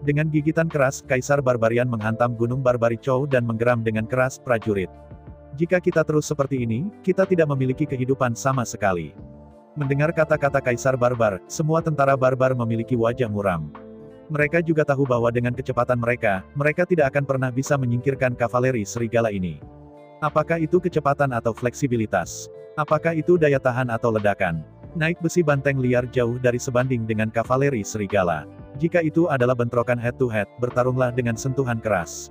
[SPEAKER 2] Dengan gigitan keras, Kaisar Barbarian menghantam Gunung Barbarichow dan menggeram dengan keras prajurit. Jika kita terus seperti ini, kita tidak memiliki kehidupan sama sekali. Mendengar kata-kata Kaisar Barbar, semua tentara barbar memiliki wajah muram. Mereka juga tahu bahwa dengan kecepatan mereka, mereka tidak akan pernah bisa menyingkirkan kavaleri serigala ini. Apakah itu kecepatan atau fleksibilitas? Apakah itu daya tahan atau ledakan? Naik besi banteng liar jauh dari sebanding dengan kavaleri serigala. Jika itu adalah bentrokan head-to-head, bertarunglah dengan sentuhan keras.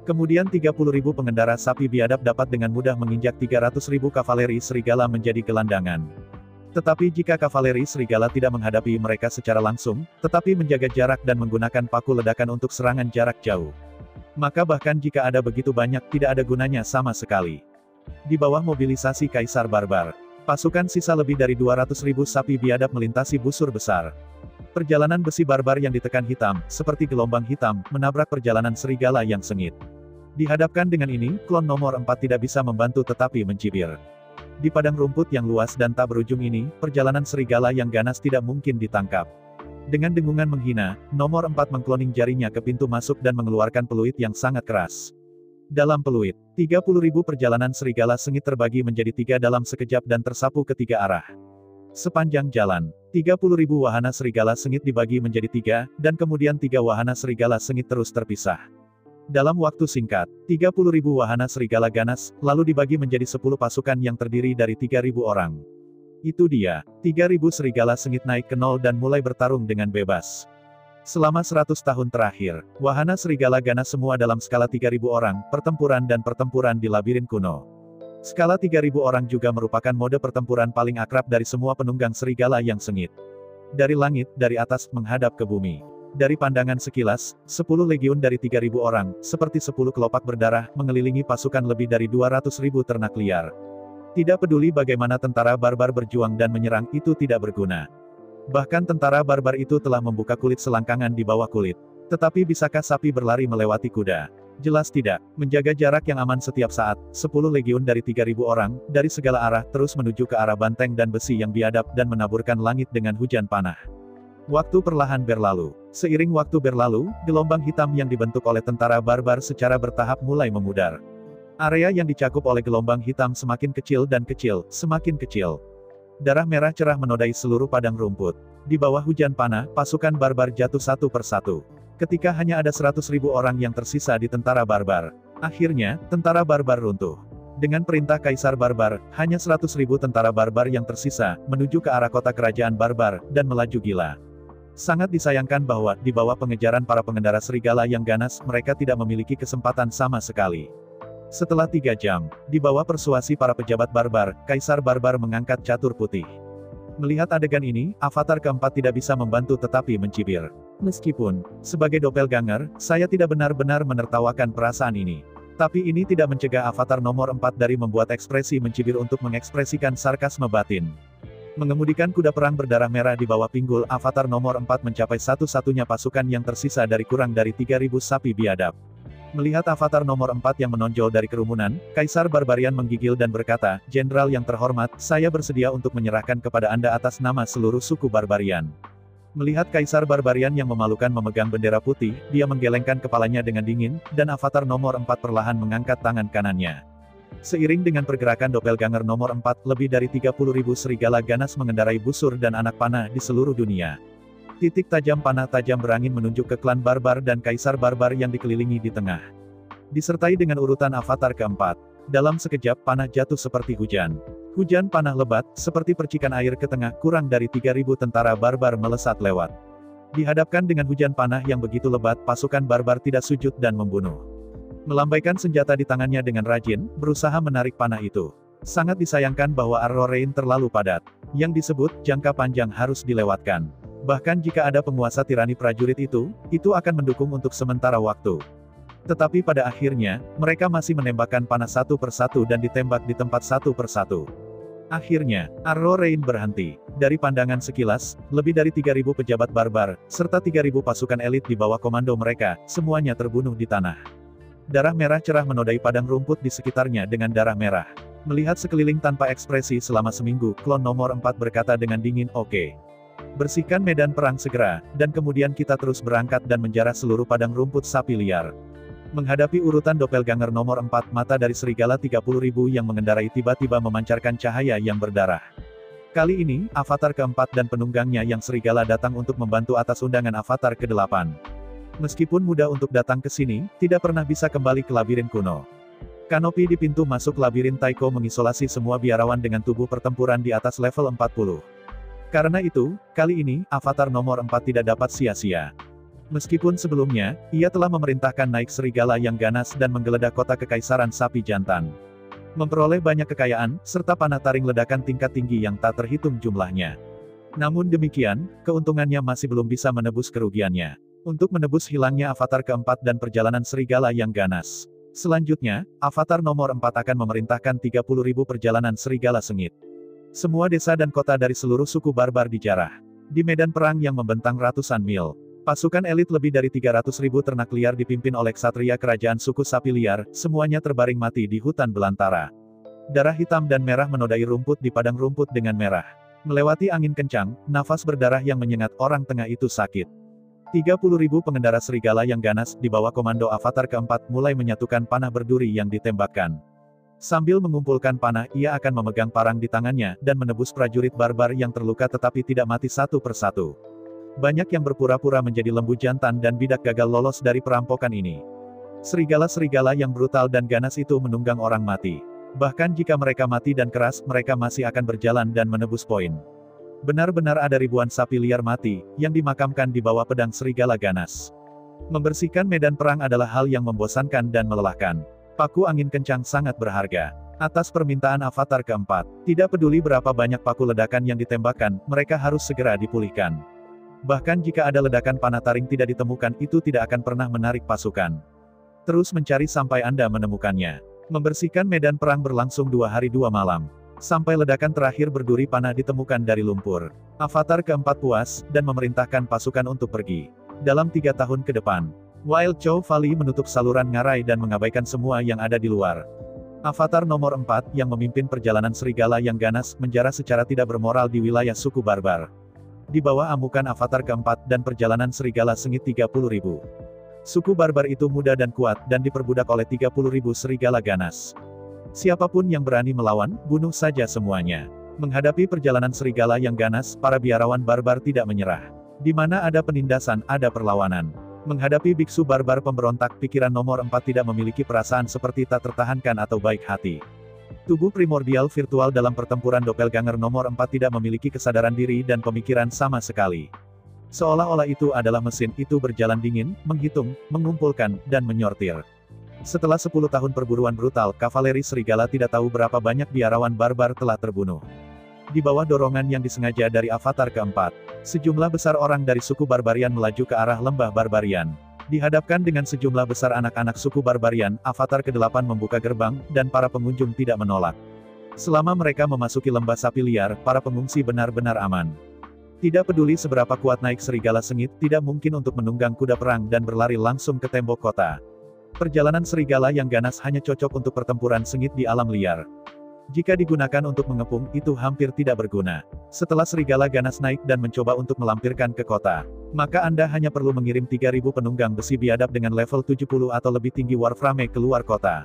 [SPEAKER 2] Kemudian 30.000 pengendara sapi biadab dapat dengan mudah menginjak 300.000 kavaleri serigala menjadi gelandangan. Tetapi jika kavaleri serigala tidak menghadapi mereka secara langsung, tetapi menjaga jarak dan menggunakan paku ledakan untuk serangan jarak jauh, maka bahkan jika ada begitu banyak, tidak ada gunanya sama sekali. Di bawah mobilisasi Kaisar Barbar, pasukan sisa lebih dari 200.000 sapi biadab melintasi busur besar. Perjalanan besi barbar yang ditekan hitam, seperti gelombang hitam, menabrak perjalanan serigala yang sengit. Dihadapkan dengan ini, klon nomor 4 tidak bisa membantu tetapi mencibir. Di padang rumput yang luas dan tak berujung ini, perjalanan serigala yang ganas tidak mungkin ditangkap. Dengan dengungan menghina, nomor 4 mengkloning jarinya ke pintu masuk dan mengeluarkan peluit yang sangat keras. Dalam peluit, 30.000 perjalanan serigala sengit terbagi menjadi 3 dalam sekejap dan tersapu ke 3 arah. Sepanjang jalan, 30.000 wahana serigala sengit dibagi menjadi 3, dan kemudian 3 wahana serigala sengit terus terpisah. Dalam waktu singkat, 30.000 wahana serigala ganas, lalu dibagi menjadi 10 pasukan yang terdiri dari 3.000 orang. Itu dia, 3.000 serigala sengit naik ke nol dan mulai bertarung dengan bebas. Selama 100 tahun terakhir, wahana serigala ganas semua dalam skala 3.000 orang, pertempuran dan pertempuran di labirin kuno. Skala 3.000 orang juga merupakan mode pertempuran paling akrab dari semua penunggang serigala yang sengit. Dari langit, dari atas, menghadap ke bumi. Dari pandangan sekilas, 10 legiun dari 3.000 orang, seperti 10 kelopak berdarah, mengelilingi pasukan lebih dari 200.000 ternak liar. Tidak peduli bagaimana tentara barbar berjuang dan menyerang, itu tidak berguna. Bahkan tentara barbar itu telah membuka kulit selangkangan di bawah kulit. Tetapi bisakah sapi berlari melewati kuda? Jelas tidak. Menjaga jarak yang aman setiap saat, 10 legiun dari 3.000 orang, dari segala arah, terus menuju ke arah banteng dan besi yang biadab dan menaburkan langit dengan hujan panah. Waktu perlahan berlalu. Seiring waktu berlalu, gelombang hitam yang dibentuk oleh tentara barbar secara bertahap mulai memudar. Area yang dicakup oleh gelombang hitam semakin kecil dan kecil, semakin kecil. Darah merah cerah menodai seluruh padang rumput. Di bawah hujan panah, pasukan barbar jatuh satu persatu. Ketika hanya ada 100.000 orang yang tersisa di tentara barbar. Akhirnya, tentara barbar runtuh. Dengan perintah Kaisar Barbar, hanya 100.000 tentara barbar yang tersisa, menuju ke arah kota kerajaan barbar, dan melaju gila. Sangat disayangkan bahwa, di bawah pengejaran para pengendara serigala yang ganas, mereka tidak memiliki kesempatan sama sekali. Setelah 3 jam, di bawah persuasi para pejabat barbar, Kaisar Barbar mengangkat catur putih. Melihat adegan ini, avatar keempat tidak bisa membantu tetapi mencibir. Meskipun, sebagai doppelganger, saya tidak benar-benar menertawakan perasaan ini. Tapi ini tidak mencegah avatar nomor 4 dari membuat ekspresi mencibir untuk mengekspresikan sarkasme batin. Mengemudikan kuda perang berdarah merah di bawah pinggul, avatar nomor 4 mencapai satu-satunya pasukan yang tersisa dari kurang dari 3.000 sapi biadab. Melihat avatar nomor 4 yang menonjol dari kerumunan, Kaisar Barbarian menggigil dan berkata, "Jenderal yang terhormat, saya bersedia untuk menyerahkan kepada Anda atas nama seluruh suku Barbarian." Melihat Kaisar Barbarian yang memalukan memegang bendera putih, dia menggelengkan kepalanya dengan dingin, dan avatar nomor 4 perlahan mengangkat tangan kanannya. Seiring dengan pergerakan doppelganger nomor 4, lebih dari 30.000 serigala ganas mengendarai busur dan anak panah di seluruh dunia. Titik tajam panah tajam berangin menunjuk ke klan barbar dan Kaisar Barbar yang dikelilingi di tengah. Disertai dengan urutan avatar keempat. Dalam sekejap panah jatuh seperti hujan. Hujan panah lebat, seperti percikan air ke tengah, kurang dari 3.000 tentara barbar melesat lewat. Dihadapkan dengan hujan panah yang begitu lebat, pasukan barbar tidak sujud dan membunuh. Melambaikan senjata di tangannya dengan rajin, berusaha menarik panah itu. Sangat disayangkan bahwa arrow rain terlalu padat. Yang disebut, jangka panjang harus dilewatkan. Bahkan jika ada penguasa tirani prajurit itu akan mendukung untuk sementara waktu. Tetapi pada akhirnya, mereka masih menembakkan panah satu persatu dan ditembak di tempat satu persatu. Akhirnya, arrow rain berhenti. Dari pandangan sekilas, lebih dari 3.000 pejabat barbar, serta 3.000 pasukan elit di bawah komando mereka, semuanya terbunuh di tanah. Darah merah cerah menodai padang rumput di sekitarnya dengan darah merah. Melihat sekeliling tanpa ekspresi selama seminggu, klon nomor 4 berkata dengan dingin, "Oke. Bersihkan medan perang segera, dan kemudian kita terus berangkat dan menjarah seluruh padang rumput sapi liar." Menghadapi urutan doppelganger nomor 4, mata dari serigala 30.000 yang mengendarai tiba-tiba memancarkan cahaya yang berdarah. Kali ini, avatar keempat dan penunggangnya yang serigala datang untuk membantu atas undangan avatar ke-8. Meskipun mudah untuk datang ke sini, tidak pernah bisa kembali ke labirin kuno. Kanopi di pintu masuk labirin Taiko mengisolasi semua biarawan dengan tubuh pertempuran di atas level 40. Karena itu, kali ini, avatar nomor 4 tidak dapat sia-sia. Meskipun sebelumnya, ia telah memerintahkan naik serigala yang ganas dan menggeledah kota kekaisaran sapi jantan. Memperoleh banyak kekayaan, serta panah taring ledakan tingkat tinggi yang tak terhitung jumlahnya. Namun demikian, keuntungannya masih belum bisa menebus kerugiannya. Untuk menebus hilangnya avatar keempat dan perjalanan serigala yang ganas. Selanjutnya, avatar nomor 4 akan memerintahkan 30.000 perjalanan serigala sengit. Semua desa dan kota dari seluruh suku barbar dijarah. Di medan perang yang membentang ratusan mil. Pasukan elit lebih dari 300.000 ternak liar dipimpin oleh ksatria kerajaan suku sapi liar, semuanya terbaring mati di hutan belantara. Darah hitam dan merah menodai rumput di padang rumput dengan merah. Melewati angin kencang, nafas berdarah yang menyengat orang tengah itu sakit. 30.000 pengendara serigala yang ganas di bawah komando avatar keempat mulai menyatukan panah berduri yang ditembakkan. Sambil mengumpulkan panah, ia akan memegang parang di tangannya, dan menebus prajurit barbar yang terluka tetapi tidak mati satu persatu. Banyak yang berpura-pura menjadi lembu jantan dan bidak gagal lolos dari perampokan ini. Serigala-serigala yang brutal dan ganas itu menunggang orang mati. Bahkan jika mereka mati dan keras, mereka masih akan berjalan dan menebus poin. Benar-benar ada ribuan sapi liar mati, yang dimakamkan di bawah pedang serigala ganas. Membersihkan medan perang adalah hal yang membosankan dan melelahkan. Paku angin kencang sangat berharga. Atas permintaan avatar keempat, tidak peduli berapa banyak paku ledakan yang ditembakkan, mereka harus segera dipulihkan. Bahkan jika ada ledakan panah taring tidak ditemukan, itu tidak akan pernah menarik pasukan. Terus mencari sampai Anda menemukannya. Membersihkan medan perang berlangsung 2 hari 2 malam. Sampai ledakan terakhir berduri panah ditemukan dari lumpur. Avatar keempat puas, dan memerintahkan pasukan untuk pergi. Dalam 3 tahun ke depan, Wild Chow Valley menutup saluran ngarai dan mengabaikan semua yang ada di luar. Avatar nomor 4, yang memimpin perjalanan serigala yang ganas, menjara secara tidak bermoral di wilayah suku barbar. Di bawah amukan avatar keempat dan perjalanan serigala sengit 30.000. Suku barbar itu muda dan kuat, dan diperbudak oleh 30.000 serigala ganas. Siapapun yang berani melawan, bunuh saja semuanya. Menghadapi perjalanan serigala yang ganas, para biarawan barbar tidak menyerah. Di mana ada penindasan, ada perlawanan. Menghadapi biksu barbar pemberontak, pikiran nomor 4 tidak memiliki perasaan seperti tak tertahankan atau baik hati. Tubuh primordial virtual dalam pertempuran doppelganger nomor 4 tidak memiliki kesadaran diri dan pemikiran sama sekali. Seolah-olah itu adalah mesin, itu berjalan dingin, menghitung, mengumpulkan, dan menyortir. Setelah 10 tahun perburuan brutal, kavaleri serigala tidak tahu berapa banyak biarawan barbar telah terbunuh. Di bawah dorongan yang disengaja dari avatar keempat, sejumlah besar orang dari suku barbarian melaju ke arah lembah barbarian. Dihadapkan dengan sejumlah besar anak-anak suku barbarian, avatar ke-8 membuka gerbang, dan para pengunjung tidak menolak. Selama mereka memasuki lembah sapi liar, para pengungsi benar-benar aman. Tidak peduli seberapa kuat naik serigala sengit, tidak mungkin untuk menunggang kuda perang dan berlari langsung ke tembok kota. Perjalanan serigala yang ganas hanya cocok untuk pertempuran sengit di alam liar. Jika digunakan untuk mengepung, itu hampir tidak berguna. Setelah serigala ganas naik dan mencoba untuk melampirkan ke kota, maka Anda hanya perlu mengirim 3.000 penunggang besi biadab dengan level 70 atau lebih tinggi Warframe keluar kota.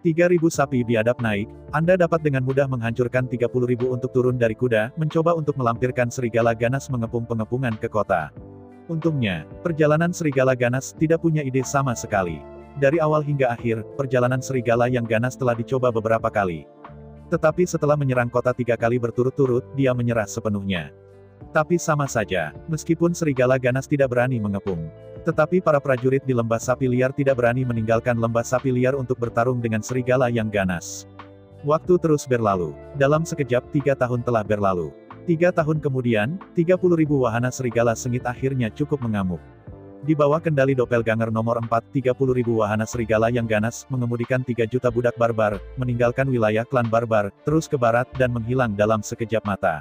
[SPEAKER 2] 3.000 sapi biadab naik, Anda dapat dengan mudah menghancurkan 30.000 untuk turun dari kuda, mencoba untuk melampirkan serigala ganas mengepung pengepungan ke kota. Untungnya, perjalanan serigala ganas tidak punya ide sama sekali. Dari awal hingga akhir, perjalanan serigala yang ganas telah dicoba beberapa kali. Tetapi setelah menyerang kota 3 kali berturut-turut, dia menyerah sepenuhnya. Tapi sama saja, meskipun serigala ganas tidak berani mengepung. Tetapi para prajurit di lembah sapi liar tidak berani meninggalkan lembah sapi liar untuk bertarung dengan serigala yang ganas. Waktu terus berlalu. Dalam sekejap 3 tahun telah berlalu. 3 tahun kemudian, 30.000 wahana serigala sengit akhirnya cukup mengamuk. Di bawah kendali doppelganger nomor 4, 30.000 wahana serigala yang ganas, mengemudikan 3 juta budak barbar, meninggalkan wilayah klan barbar, terus ke barat dan menghilang dalam sekejap mata.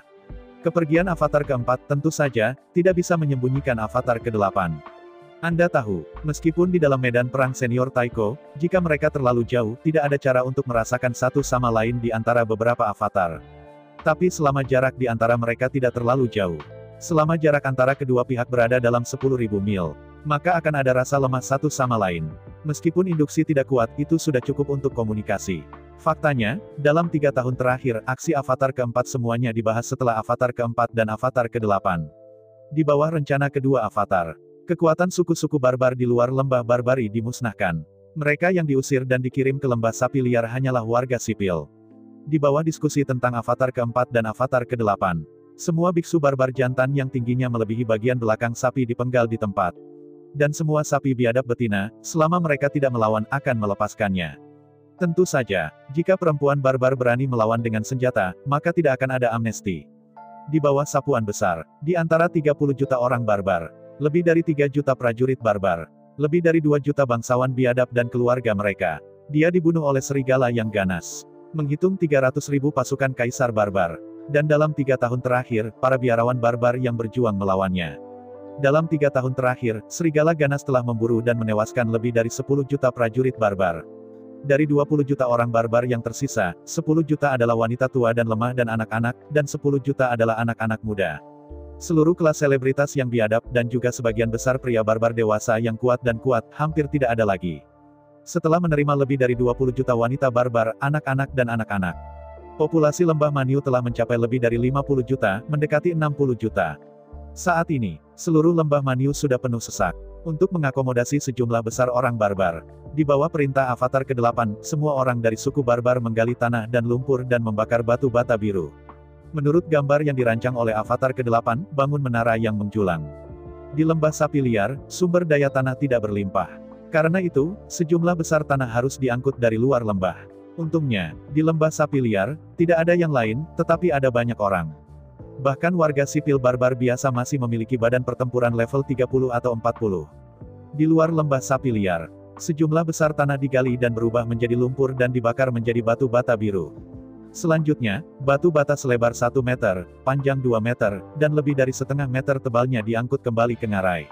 [SPEAKER 2] Kepergian avatar keempat, tentu saja, tidak bisa menyembunyikan avatar ke-8. Anda tahu, meskipun di dalam medan perang senior Taiko, jika mereka terlalu jauh, tidak ada cara untuk merasakan satu sama lain di antara beberapa avatar. Tapi selama jarak di antara mereka tidak terlalu jauh. Selama jarak antara kedua pihak berada dalam 10.000 mil. Maka akan ada rasa lemah satu sama lain. Meskipun induksi tidak kuat, itu sudah cukup untuk komunikasi. Faktanya, dalam 3 tahun terakhir, aksi avatar keempat semuanya dibahas setelah avatar keempat dan avatar ke-8. Di bawah rencana kedua avatar, kekuatan suku-suku barbar di luar lembah barbari dimusnahkan. Mereka yang diusir dan dikirim ke lembah sapi liar hanyalah warga sipil. Di bawah diskusi tentang avatar keempat dan avatar ke-8, semua biksu barbar jantan yang tingginya melebihi bagian belakang sapi dipenggal di tempat. Dan semua sapi biadab betina, selama mereka tidak melawan, akan melepaskannya. Tentu saja, jika perempuan barbar berani melawan dengan senjata, maka tidak akan ada amnesti. Di bawah sapuan besar, di antara 30 juta orang barbar, lebih dari 3 juta prajurit barbar, lebih dari 2 juta bangsawan biadab dan keluarga mereka, dia dibunuh oleh serigala yang ganas. Menghitung 300.000 pasukan kaisar barbar. Dan dalam 3 tahun terakhir, para biarawan barbar yang berjuang melawannya. Dalam 3 tahun terakhir, serigala ganas telah memburu dan menewaskan lebih dari 10 juta prajurit barbar. Dari 20 juta orang barbar yang tersisa, 10 juta adalah wanita tua dan lemah dan anak-anak, dan 10 juta adalah anak-anak muda. Seluruh kelas selebritas yang biadab dan juga sebagian besar pria barbar dewasa yang kuat dan kuat, hampir tidak ada lagi. Setelah menerima lebih dari 20 juta wanita barbar, anak-anak dan anak-anak, populasi lembah Maniu telah mencapai lebih dari 50 juta, mendekati 60 juta. Saat ini, seluruh lembah Maniu sudah penuh sesak. Untuk mengakomodasi sejumlah besar orang barbar. Di bawah perintah Avatar ke-8, semua orang dari suku barbar menggali tanah dan lumpur dan membakar batu bata biru. Menurut gambar yang dirancang oleh Avatar ke-8, bangun menara yang menjulang. Di lembah sapi liar, sumber daya tanah tidak berlimpah. Karena itu, sejumlah besar tanah harus diangkut dari luar lembah. Untungnya, di lembah sapi liar, tidak ada yang lain, tetapi ada banyak orang. Bahkan warga sipil barbar biasa masih memiliki badan pertempuran level 30 atau 40. Di luar lembah sapi liar, sejumlah besar tanah digali dan berubah menjadi lumpur dan dibakar menjadi batu bata biru. Selanjutnya, batu bata selebar 1 meter, panjang 2 meter, dan lebih dari setengah meter tebalnya diangkut kembali ke ngarai.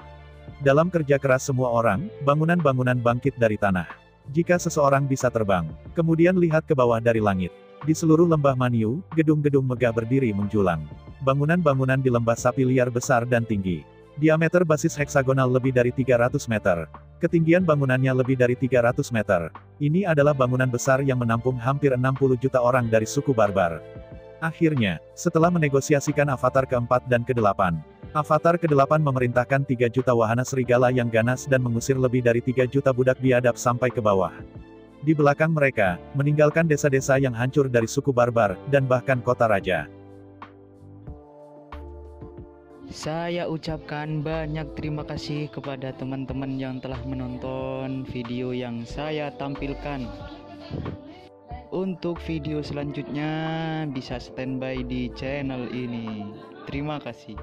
[SPEAKER 2] Dalam kerja keras semua orang, bangunan-bangunan bangkit dari tanah. Jika seseorang bisa terbang, kemudian lihat ke bawah dari langit. Di seluruh lembah Maniu, gedung-gedung megah berdiri menjulang. Bangunan-bangunan di lembah sapi liar besar dan tinggi. Diameter basis heksagonal lebih dari 300 meter. Ketinggian bangunannya lebih dari 300 meter. Ini adalah bangunan besar yang menampung hampir 60 juta orang dari suku barbar. Akhirnya, setelah menegosiasikan Avatar ke-4 dan ke-8, Avatar ke-8 memerintahkan 3 juta wahana serigala yang ganas dan mengusir lebih dari 3 juta budak biadab sampai ke bawah. Di belakang mereka, meninggalkan desa-desa yang hancur dari suku barbar, dan bahkan kota raja.
[SPEAKER 1] Saya ucapkan banyak terima kasih kepada teman-teman yang telah menonton video yang saya tampilkan. Untuk video selanjutnya bisa standby di channel ini. Terima kasih.